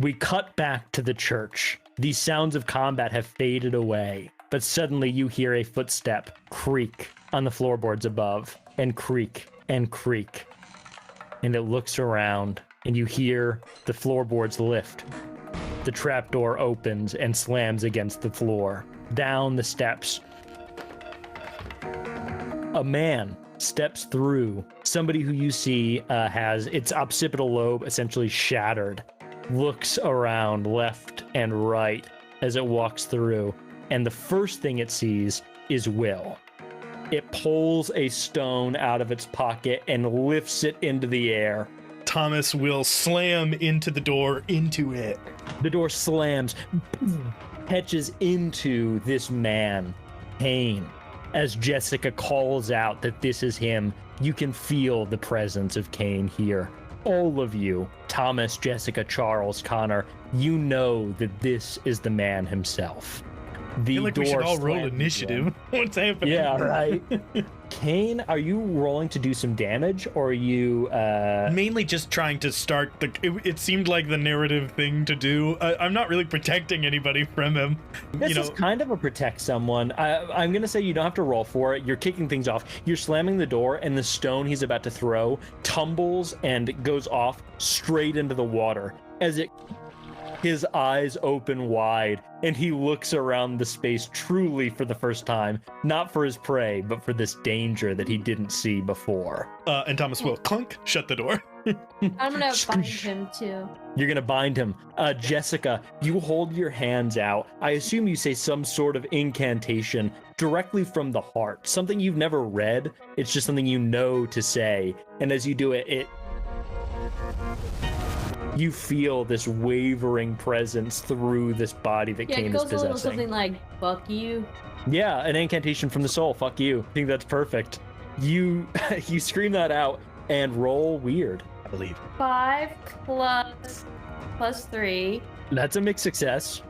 We cut back to the church. These sounds of combat have faded away, but suddenly you hear a footstep creak on the floorboards above, and creak and creak. And it looks around, and you hear the floorboards lift. The trapdoor opens and slams against the floor. Down the steps, a man steps through. Somebody who you see has its occipital lobe essentially shattered. Looks around left and right as it walks through, and the first thing it sees is Will. It pulls a stone out of its pocket and lifts it into the air. Thomas will slam into the door, into it. The door slams, catches into this man, Cain. As Jessica calls out that this is him, you can feel the presence of Cain here. All of you, Thomas, Jessica, Charles, Connor, you know that this is the man himself. I feel like we should all roll slams initiative. again. What's happening? Yeah, right. Cain, are you rolling to do some damage, or are you Mainly just trying to start the. It seemed like the narrative thing to do. I'm not really protecting anybody from him. This is kind of a protect someone. I'm going to say you don't have to roll for it. You're kicking things off. You're slamming the door, and the stone he's about to throw tumbles and goes off straight into the water. His eyes open wide, and he looks around the space truly for the first time. Not for his prey, but for this danger that he didn't see before. And Thomas will clunk, shut the door. I'm gonna bind him too. You're gonna bind him. Jessica, you hold your hands out. I assume you say some sort of incantation directly from the heart. Something you've never read. It's just something you know to say. And as you do it, you feel this wavering presence through this body that Yeah, Cain it is goes a little possessing. something like "fuck you." Yeah, an incantation from the soul. Fuck you. I think that's perfect. You scream that out and roll weird. I believe. 5 plus 3. That's a mixed success.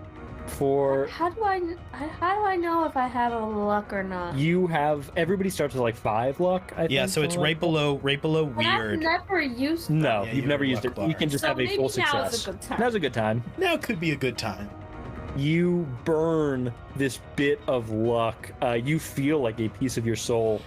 For How do I know if I have a luck or not? you have everybody starts with like 5 luck. I think, Yeah, so it's something right below But I've weird. never used. No, Yeah, you've you're never a used luck it. You bar. can just So have a maybe full now's success. a good time. Now's a good time. Now could be a good time. You burn this bit of luck. You feel like a piece of your soul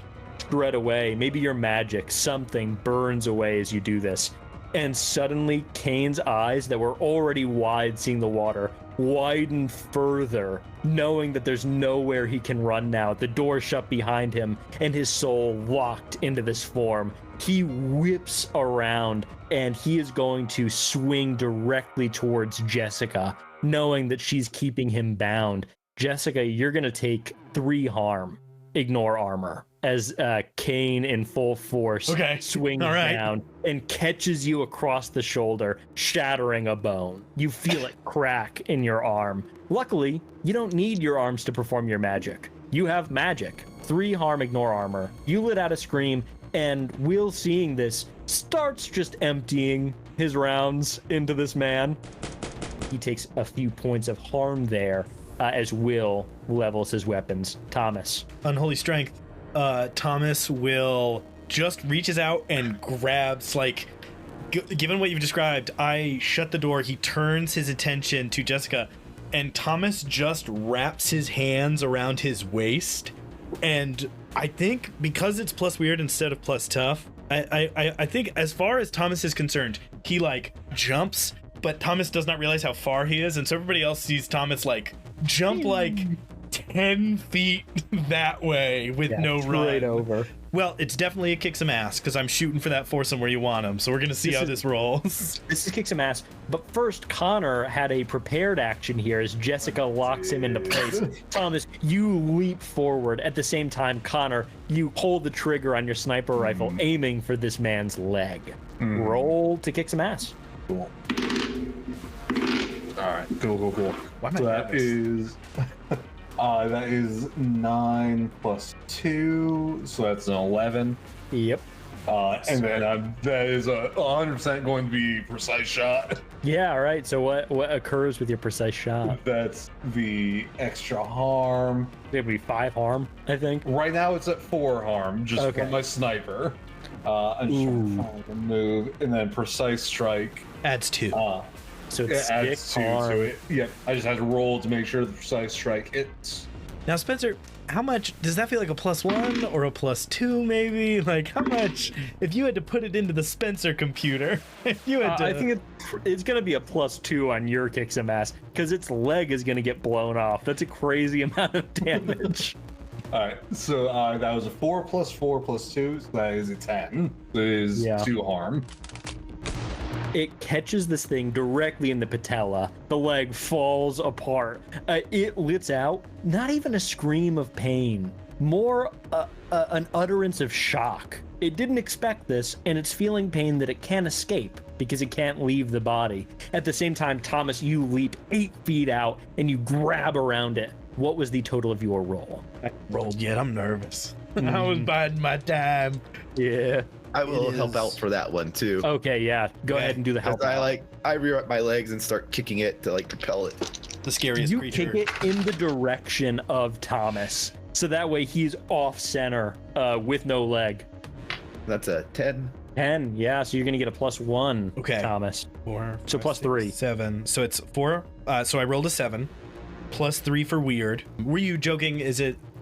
shred away. Maybe your magic, something burns away as you do this. And suddenly, Cain's eyes that were already wide seeing the water widen further, knowing that there's nowhere he can run now. The door shut behind him, and his soul locked into this form. He whips around, and he is going to swing directly towards Jessica, knowing that she's keeping him bound. Jessica, you're going to take 3 harm. Ignore armor. As Cain in full force swings All right. down and catches you across the shoulder, shattering a bone. You feel it crack in your arm. Luckily, you don't need your arms to perform your magic. You have magic. 3 harm, ignore armor. You let out a scream, and Will, seeing this, starts just emptying his rounds into this man. He takes a few points of harm there as Will levels his weapons. Thomas. Unholy strength. Thomas will just reaches out and grabs, like, given what you've described, I shut the door. He turns his attention to Jessica, and Thomas just wraps his hands around his waist. And I think because it's plus weird instead of plus tough, I think as far as Thomas is concerned, he like jumps, but Thomas does not realize how far he is, and so everybody else sees Thomas like jump like 10 feet that way with no run. Straight over. Well, it's definitely a kick some ass because I'm shooting for that foursome where you want him. So we're gonna see how this rolls. This is kick some ass. But first, Connor had a prepared action here as Jessica locks him into place. Thomas, you leap forward. At the same time, Connor, you pull the trigger on your sniper rifle, aiming for this man's leg. Roll to kick some ass. Cool. All right, cool. Why am I So that nervous? is that is 9 plus 2, so that's an 11. Yep. And then that is 100% going to be precise shot. Yeah, all right. So what occurs with your precise shot? That's the extra harm. It'd be 5 harm, I think. Right now it's at 4 harm, just Okay. from my sniper. I'm just trying to find the move, and then precise strike. Adds 2. So It it's adds 6 2, harm. so I just have to roll to make sure the precise strike hits. Now, Spencer, how much does that feel like a +1 or a +2 maybe? Like how much if you had to put it into the Spencer computer? If you had to I think it's going to be a +2 on your kick some ass because its leg is going to get blown off. That's a crazy amount of damage. All right, so that was a 4 plus 4 plus 2, so that is a 10. That is 2 harm. It catches this thing directly in the patella. The leg falls apart. It lets out not even a scream of pain, more an utterance of shock. It didn't expect this, and it's feeling pain that it can't escape because it can't leave the body. At the same time, Thomas, you leap 8 feet out and you grab around it. What was the total of your roll? I haven't rolled yet. I'm nervous. I was biding my time. Yeah. I will It help is- out for that one too. Okay, yeah. Go ahead and do the help. I rear up my legs and start kicking it to like propel it. The scariest You creature. kick it in the direction of Thomas. So that way he's off center with no leg. That's a 10. 10, yeah, so you're gonna get a +1, Okay. Thomas. 4. So plus 3. 7. So it's 4. So I rolled a 7. +3 for weird. Were you joking?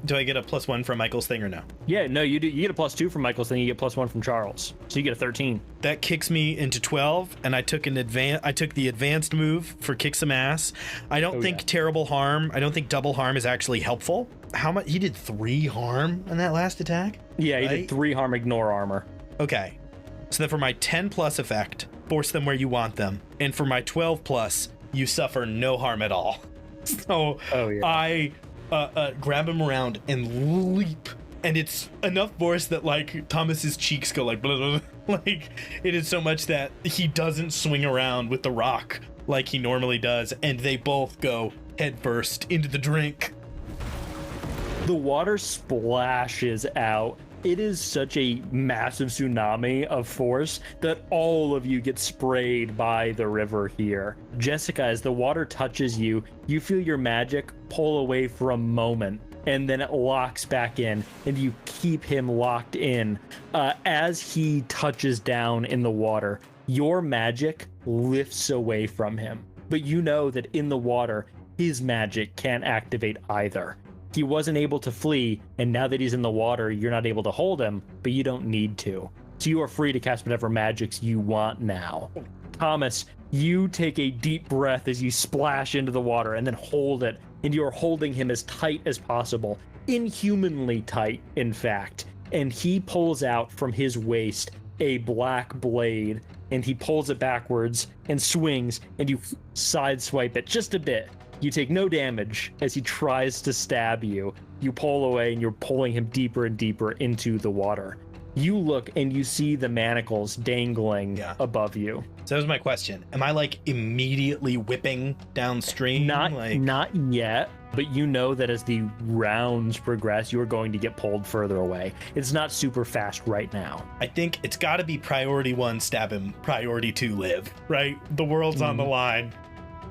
Do I get a +1 from Michael's thing or no? Yeah, no, you do. You get a +2 from Michael's thing. You get +1 from Charles, so you get a 13. That kicks me into 12, and I took the advanced move for kick some ass. I don't think terrible harm. I don't think double harm is actually helpful. How much? He did 3 harm on that last attack. Yeah, he Right? did 3 harm, ignore armor. Okay, so then for my 10 plus effect, force them where you want them, and for my 12 plus, you suffer no harm at all. So I grab him around and leap, and it's enough force that like Thomas's cheeks go like blah, blah, blah. Like it is so much that he doesn't swing around with the rock like he normally does, and they both go headfirst into the drink. The water splashes out. It is such a massive tsunami of force that all of you get sprayed by the river here. Jessica, as the water touches you, you feel your magic pull away for a moment, and then it locks back in, and you keep him locked in. As he touches down in the water, your magic lifts away from him. But you know that in the water, his magic can't activate either. He wasn't able to flee, and now that he's in the water, you're not able to hold him, but you don't need to. So you are free to cast whatever magics you want now. Thomas, you take a deep breath as you splash into the water and then hold it, and you are holding him as tight as possible. Inhumanly tight, in fact. And he pulls out from his waist a black blade, and he pulls it backwards and swings, and you sideswipe it just a bit. You take no damage as he tries to stab you. You pull away and you're pulling him deeper and deeper into the water. You look and you see the manacles dangling above you. So that was my question. Am I like immediately whipping downstream? Not yet, but you know that as the rounds progress, you are going to get pulled further away. It's not super fast right now. I think it's got to be priority 1, stab him, priority 2, live, right? The world's on the line.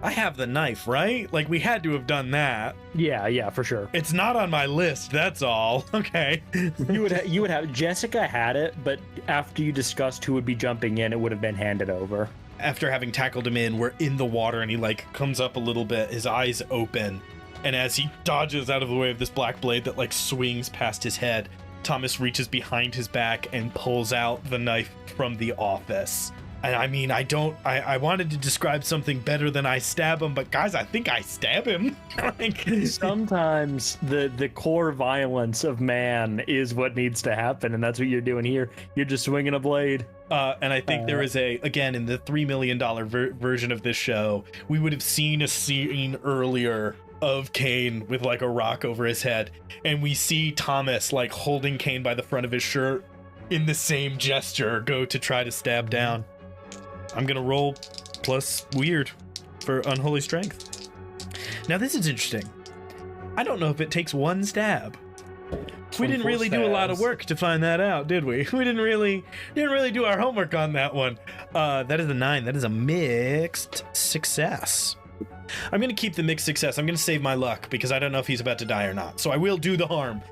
I have the knife, right? Like, we had to have done that. Yeah, for sure. It's not on my list, that's all. Okay. You would have Jessica had it, but after you discussed who would be jumping in, it would have been handed over. After having tackled him in, we're in the water, and he, like, comes up a little bit, his eyes open, and as he dodges out of the way of this black blade that, like, swings past his head, Thomas reaches behind his back and pulls out the knife from the office. And I mean, I wanted to describe something better than I stab him, but guys, I think I stab him. Like, Sometimes the core violence of man is what needs to happen, and that's what you're doing here. You're just swinging a blade. and I think there is again, in the $3 million version of this show, we would have seen a scene earlier of Cain with like a rock over his head, and we see Thomas like holding Cain by the front of his shirt in the same gesture go to try to stab down. I'm gonna roll plus weird for unholy strength. Now this is interesting. I don't know if it takes one stab. We didn't really do a lot of work to find that out, did we? We didn't really do our homework on that one. That is a 9. That is a mixed success. I'm gonna keep the mixed success. I'm gonna save my luck because I don't know if he's about to die or not. So I will do the harm.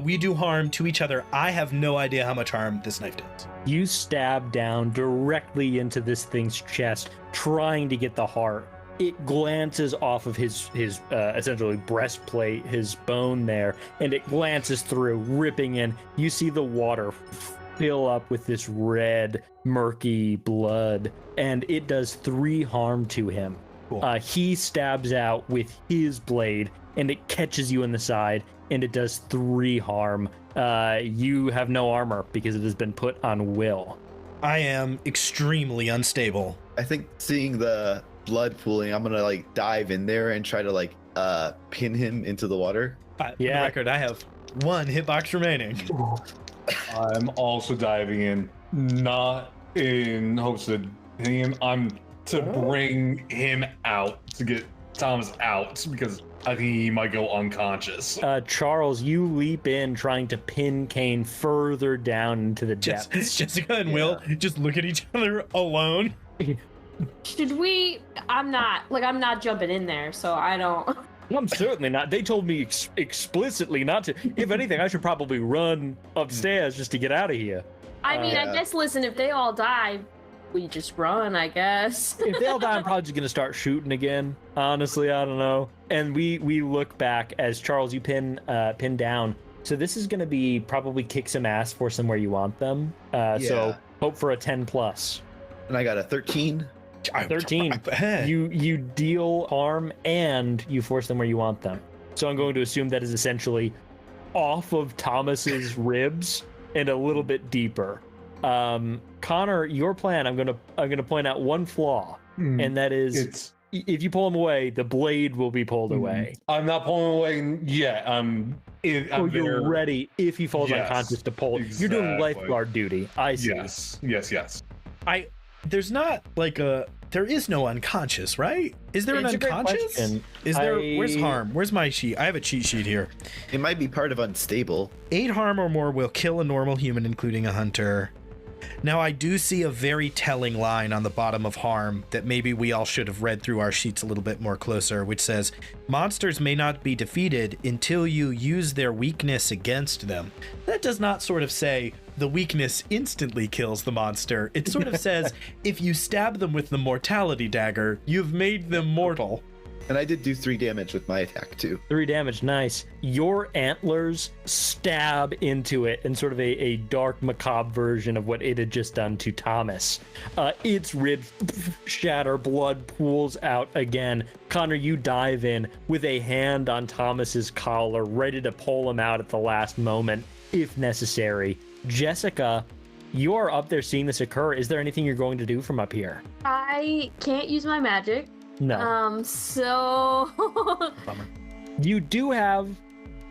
We do harm to each other. I have no idea how much harm this knife does. You stab down directly into this thing's chest, trying to get the heart. It glances off of his essentially breastplate, his bone there, and it glances through, ripping in. You see the water fill up with this red, murky blood, and it does 3 harm to him. Cool. He stabs out with his blade, and it catches you in the side, and it does 3 harm. You have no armor because it has been put on will. I am extremely unstable. I think seeing the blood pooling, I'm gonna like dive in there and try to like pin him into the water. For the record, I have 1 hitbox remaining. I'm also diving in, not in hopes of hitting him. I'm to bring him out, to get Thomas out, because I think he might go unconscious. Charles, you leap in trying to pin Cain further down into the depths. Jessica and Will just look at each other alone. Should we? I'm not jumping in there, so I don't. I'm certainly not. They told me explicitly not to. If anything, I should probably run upstairs just to get out of here. I mean, I guess, listen, if they all die, we just run, I guess. If they all die, I'm probably just going to start shooting again. Honestly, I don't know. And we look back as Charles, you pin down. So this is going to be probably kick some ass, force them where you want them. So hope for a 10 plus. And I got a 13. 13. You deal harm and you force them where you want them. So I'm going to assume that is essentially off of Thomas's ribs and a little bit deeper. Connor, your plan, I'm gonna point out one flaw, and that is if you pull him away, the blade will be pulled away. I'm not pulling away yet. You're ready if he falls unconscious to pull. Exactly. You're doing lifeguard duty. I see. Yes. There's not like there is no unconscious, right? Is there an unconscious? Is there? Where's harm? Where's my sheet? I have a cheat sheet here. It might be part of unstable. 8 harm or more will kill a normal human, including a hunter. Now, I do see a very telling line on the bottom of harm that maybe we all should have read through our sheets a little bit more closer, which says, monsters may not be defeated until you use their weakness against them. That does not sort of say the weakness instantly kills the monster. It sort of says, if you stab them with the mortality dagger, you've made them mortal. And I did do 3 damage with my attack too. 3 damage, nice. Your antlers stab into it in sort of a dark, macabre version of what it had just done to Thomas. Its ribs shatter, blood pools out again. Connor, you dive in with a hand on Thomas's collar, ready to pull him out at the last moment, if necessary. Jessica, you're up there seeing this occur. Is there anything you're going to do from up here? I can't use my magic. No. So Bummer. You do have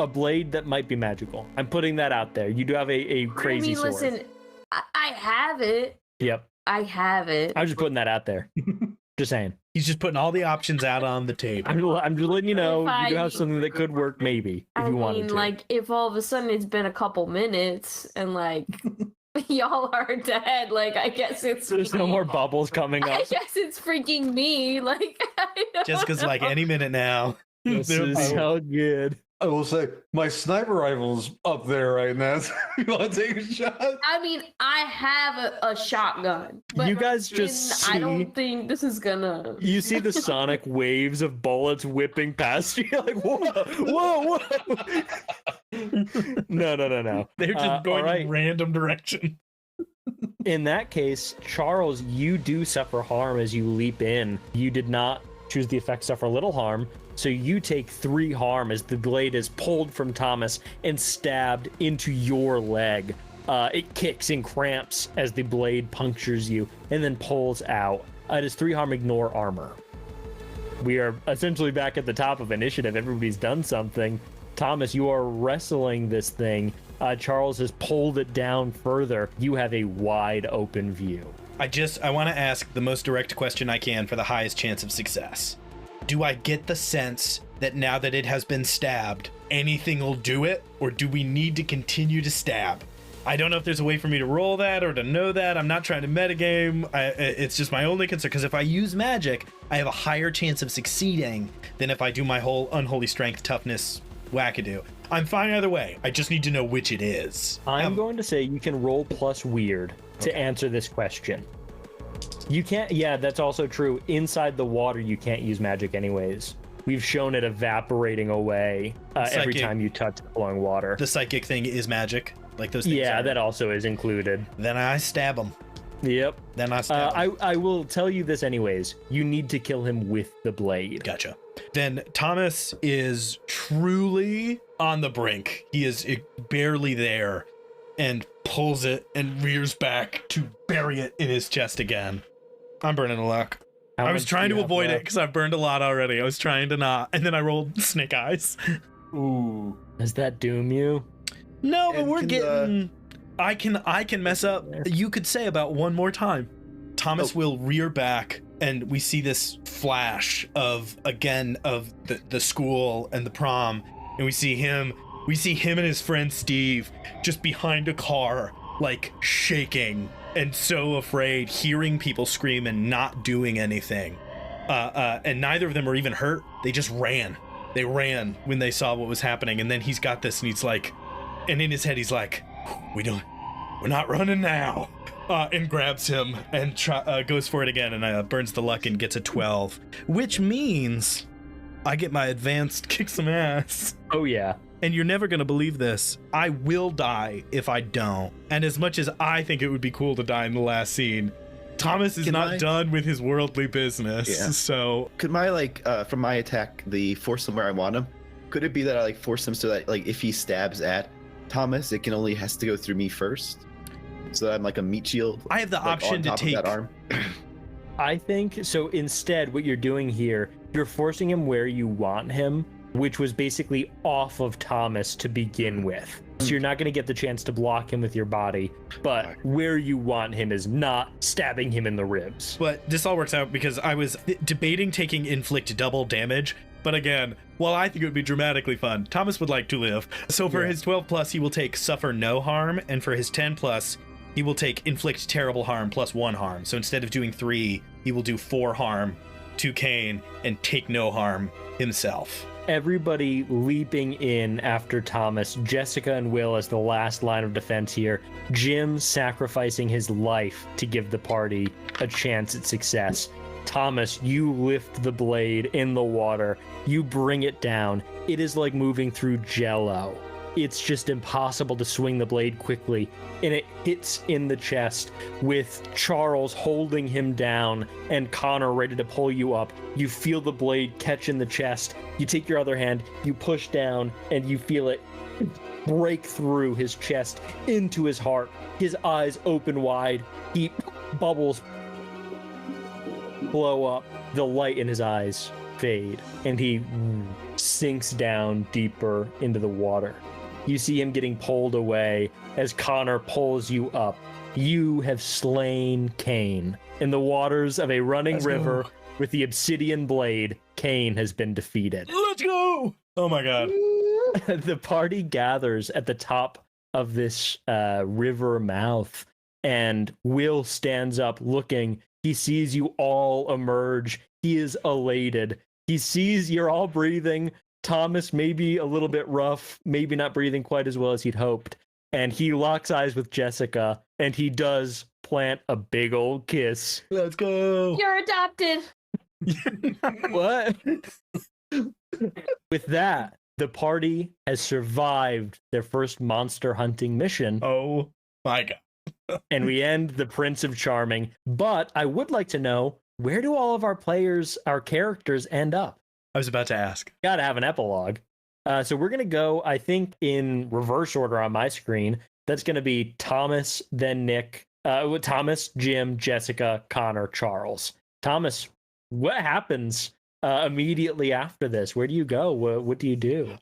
a blade that might be magical. I'm putting that out there. You do have a crazy sword. Listen, I have it. Yep. I have it. I was just putting that out there. Just saying. He's just putting all the options out on the table. I'm just letting you know you do have something that could work maybe if you wanted to. Like if all of a sudden it's been a couple minutes and like y'all are dead, like I guess There's no more bubbles coming up. I guess it's freaking me. Like I don't Jessica's like, any minute now. This is so good. I will say my sniper rifle's up there right now. So you want to take a shot? I mean, I have a shotgun. But You guys just I see- don't think this is gonna. You see the sonic waves of bullets whipping past you. You're like, whoa. No. They're just going all right. in random direction. In that case, Charles, you do suffer harm as you leap in. You did not choose the effect suffer little harm, so you take 3 harm as the blade is pulled from Thomas and stabbed into your leg. It kicks and cramps as the blade punctures you and then pulls out. It is 3 harm, ignore armor. We are essentially back at the top of initiative. Everybody's done something. Thomas, you are wrestling this thing. Charles has pulled it down further. You have a wide open view. I want to ask the most direct question I can for the highest chance of success. Do I get the sense that now that it has been stabbed, anything will do it, or do we need to continue to stab? I don't know if there's a way for me to roll that or to know that. I'm not trying to metagame. It's just my only concern, because if I use magic, I have a higher chance of succeeding than if I do my whole unholy strength, toughness, wackadoo. I'm fine either way. I just need to know which it is. I'm going to say you can roll plus weird to answer this question. You can't, yeah, that's also true. Inside the water, you can't use magic anyways. We've shown it evaporating away every time you touch flowing water. The psychic thing is magic, like those things. Yeah, that also is included. Then I stab him. Yep. Then I stab him. I will tell you this anyways. You need to kill him with the blade. Gotcha. Then Thomas is truly on the brink. He is barely there and pulls it and rears back to bury it in his chest again. I'm burning a luck. I was trying to avoid it because I've burned a lot already. I was trying to not, and then I rolled snake eyes. Ooh. Does that doom you? No, but And we're can getting. I can mess up. You could say about one more time. Thomas will rear back, and we see this flash of the school and the prom, and we see him and his friend Steve just behind a car, like shaking and so afraid, hearing people scream and not doing anything. And neither of them are even hurt. They just ran. They ran when they saw what was happening, and then he's got this, and he's like, and in his head he's like, we're not running now. And grabs him and goes for it again, and burns the luck and gets a 12, which means I get my advanced kick some ass. Oh yeah. And you're never gonna believe this. I will die if I don't. And as much as I think it would be cool to die in the last scene, Thomas is not done with his worldly business. Yeah. So could my from my attack, the force him where I want him? Could it be that I force him so that if he stabs at Thomas, it only has to go through me first? So that I'm like a meat shield. I have the option to take that arm. I think so. Instead, what you're doing here, you're forcing him where you want him, which was basically off of Thomas to begin with. So you're not going to get the chance to block him with your body, but where you want him is not stabbing him in the ribs. But this all works out because I was debating taking inflict double damage. But again, while I think it would be dramatically fun, Thomas would like to live. So for his 12 plus, he will take suffer no harm. And for his 10 plus, he will take inflict terrible harm plus 1 harm. So instead of doing 3, he will do 4 harm to Cain and take no harm himself. Everybody leaping in after Thomas, Jessica and Will as the last line of defense here, Jim sacrificing his life to give the party a chance at success. Thomas, you lift the blade in the water, you bring it down. It is like moving through jello. It's just impossible to swing the blade quickly, and it hits in the chest with Charles holding him down and Connor ready to pull you up. You feel the blade catch in the chest. You take your other hand, you push down, and you feel it break through his chest into his heart. His eyes open wide. He bubbles blow up. The light in his eyes fade, and he sinks down deeper into the water. You see him getting pulled away as Connor pulls you up. You have slain Cain. In the waters of a running river with the obsidian blade, Cain has been defeated. Let's go! Oh my god. The party gathers at the top of this river mouth, and Will stands up looking. He sees you all emerge. He is elated. He sees you're all breathing. Thomas maybe a little bit rough, maybe not breathing quite as well as he'd hoped. And he locks eyes with Jessica, and he does plant a big old kiss. Let's go. You're adopted. What? With that, The party has survived their first monster hunting mission. Oh my god. And we end the Prince of Charming. But I would like to know, where do all of our characters end up? I was about to ask. Gotta have an epilogue. So we're gonna go, I think, in reverse order on my screen. That's gonna be Thomas, then Nick, Thomas, Jim, Jessica, Connor, Charles. Thomas, what happens immediately after this? Where do you go? What do you do?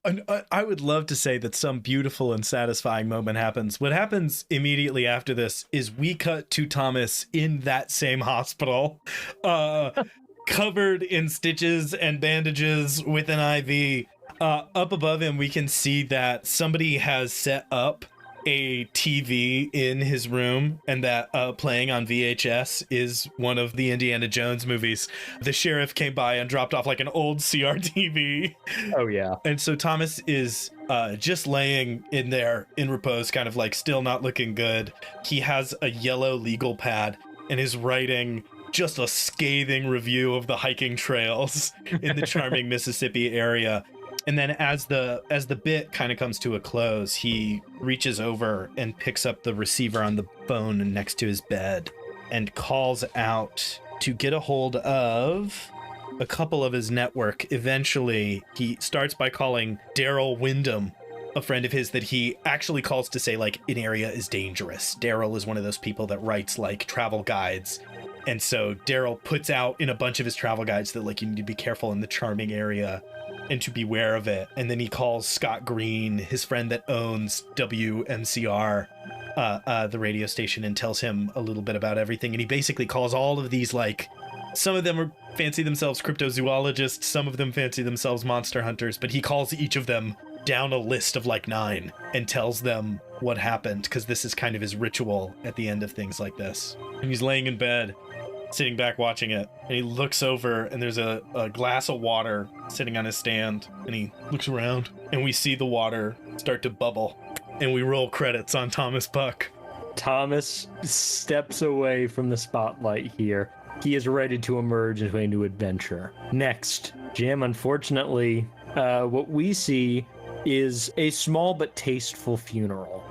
I would love to say that some beautiful and satisfying moment happens. What happens immediately after this is we cut to Thomas in that same hospital, covered in stitches and bandages with an IV. Up above him, we can see that somebody has set up a TV in his room, and that playing on VHS is one of the Indiana Jones movies. The sheriff came by and dropped off like an old CRTV. Oh yeah. And so Thomas is just laying in there in repose, kind of like still not looking good. He has a yellow legal pad and is writing just a scathing review of the hiking trails in the charming Mississippi area. And then as the bit kind of comes to a close, he reaches over and picks up the receiver on the phone next to his bed and calls out to get a hold of a couple of his network. Eventually, he starts by calling Daryl Wyndham, a friend of his that he actually calls to say, like, an area is dangerous. Daryl is one of those people that writes, like, travel guides. And so Daryl puts out in a bunch of his travel guides that, like, you need to be careful in the charming area and to beware of it. And then he calls Scott Green, his friend that owns WMCR, the radio station, and tells him a little bit about everything. And he basically calls all of these, like, some of them fancy themselves cryptozoologists, some of them fancy themselves monster hunters, but he calls each of them down a list of like 9 and tells them what happened, because this is kind of his ritual at the end of things like this. And he's laying in bed, sitting back watching it, and he looks over and there's a glass of water sitting on his stand, and he looks around and we see the water start to bubble, and we roll credits on Thomas Buck. Thomas steps away from the spotlight here. He is ready to emerge into a new adventure. Next, Jim, unfortunately, what we see is a small but tasteful funeral.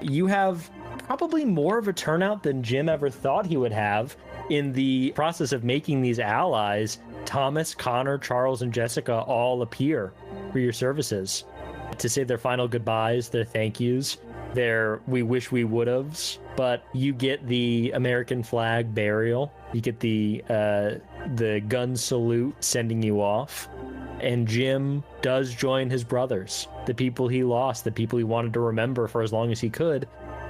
You have probably more of a turnout than Jim ever thought he would have. In the process of making these allies, Thomas, Connor, Charles, and Jessica all appear for your services to say their final goodbyes, their thank yous, their we wish we would have's. But you get the American flag burial, you get the gun salute sending you off, and Jim does join his brothers, the people he lost, the people he wanted to remember for as long as he could.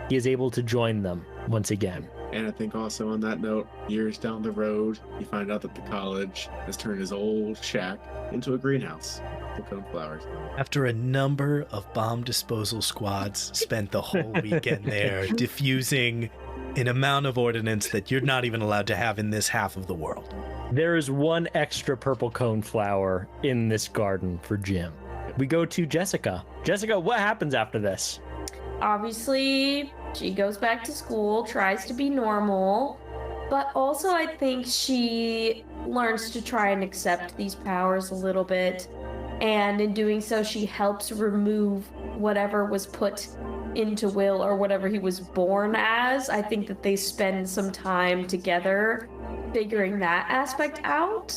He is able to join them once again. And I think also on that note, years down the road, you find out that the college has turned his old shack into a greenhouse to put flowers. After a number of bomb disposal squads spent the whole weekend there diffusing an amount of ordnance that you're not even allowed to have in this half of the world. There is one extra purple cone flower in this garden for Jim. We go to Jessica. Jessica, what happens after this? Obviously, she goes back to school, tries to be normal, but also I think she learns to try and accept these powers a little bit. And in doing so, she helps remove whatever was put into Will or whatever he was born as. I think that they spend some time together figuring that aspect out,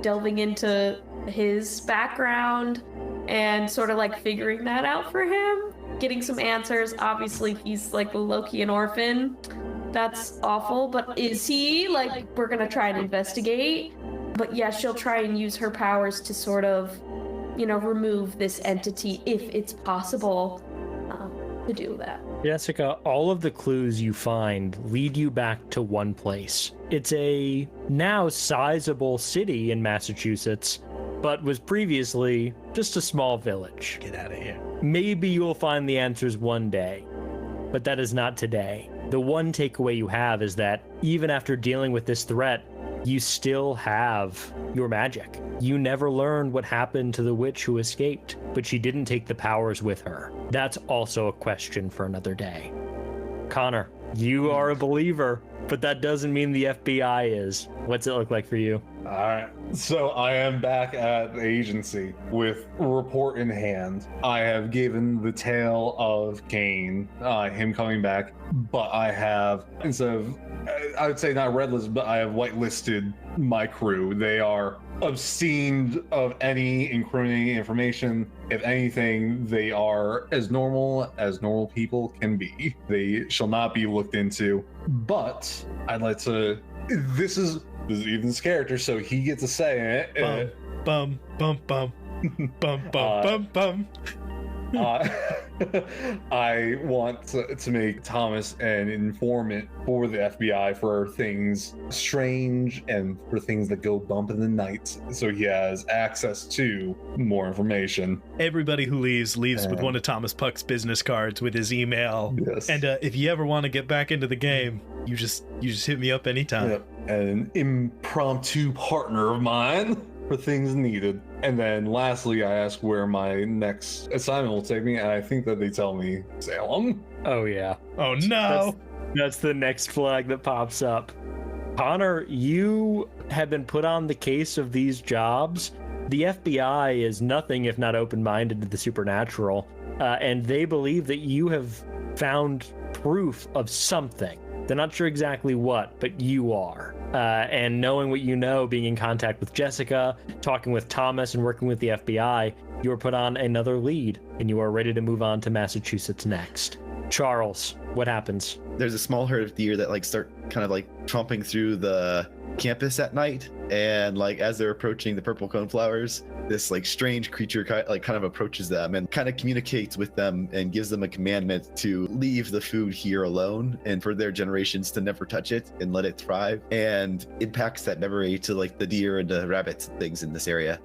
delving into his background and sort of like figuring that out for him, getting some answers. Obviously, he's like Loki, an orphan. That's awful, but is he? Like, we're gonna try and investigate. But yeah, she'll try and use her powers to sort of, you know, remove this entity if it's possible to do that. Jessica, all of the clues you find lead you back to one place. It's a now sizable city in Massachusetts, but was previously just a small village. Get out of here. Maybe you'll find the answers one day, but that is not today. The one takeaway you have is that even after dealing with this threat, you still have your magic. You never learned what happened to the witch who escaped, but she didn't take the powers with her. That's also a question for another day. Connor, You are a believer, but that doesn't mean the FBI is. What's it look like for you? All right. So I am back at the agency with a report in hand. I have given the tale of Cain, him coming back, but I have, instead of, I would say not red listed, but I have whitelisted my crew. They are obscene of any incriminating information. If anything, they are as normal people can be. They shall not be looked into. But I'd like to. This is Ethan's character, so he gets to say it. Bum, bum, bum, bum, bum, bum, bum. I want to make Thomas an informant for the FBI for things strange and for things that go bump in the night, so he has access to more information. Everybody who leaves with one of Thomas Puck's business cards with his email. Yes. And if you ever want to get back into the game, you just hit me up anytime. Yep. And an impromptu partner of mine for things needed. And then lastly, I ask where my next assignment will take me, and I think that they tell me Salem. Oh, yeah. Oh, no. That's the next flag that pops up. Connor, you have been put on the case of these jobs. The FBI is nothing if not open-minded to the supernatural, and they believe that you have found proof of something. They're not sure exactly what, but you are. And knowing what you know, being in contact with Jessica, talking with Thomas, and working with the FBI, you are put on another lead, and you are ready to move on to Massachusetts next. Charles, what happens? There's a small herd of deer that like start kind of like tromping through the campus at night, and like as they're approaching the purple coneflowers, this like strange creature kind of approaches them and kind of communicates with them and gives them a commandment to leave the food here alone and for their generations to never touch it and let it thrive, and impacts that memory to like the deer and the rabbits and things in this area.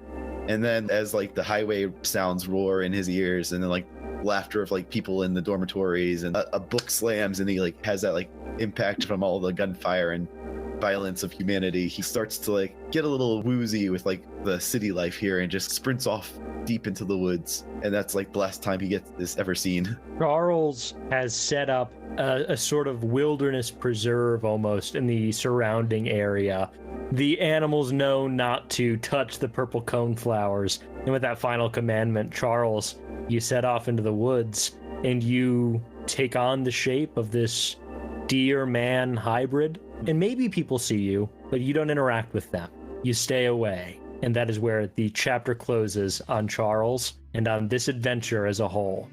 And then as like the highway sounds roar in his ears, and then like laughter of like people in the dormitories, and a book slams, and he like has that like impact from all the gunfire and violence of humanity, he starts to like get a little woozy with like the city life here and just sprints off deep into the woods. And that's like the last time he gets this ever seen. Charles has set up a sort of wilderness preserve almost in the surrounding area. The animals know not to touch the purple cone flowers. And with that final commandment, Charles, you set off into the woods and you take on the shape of this deer-man hybrid. And maybe people see you, but you don't interact with them. You stay away. And that is where the chapter closes on Charles and on this adventure as a whole.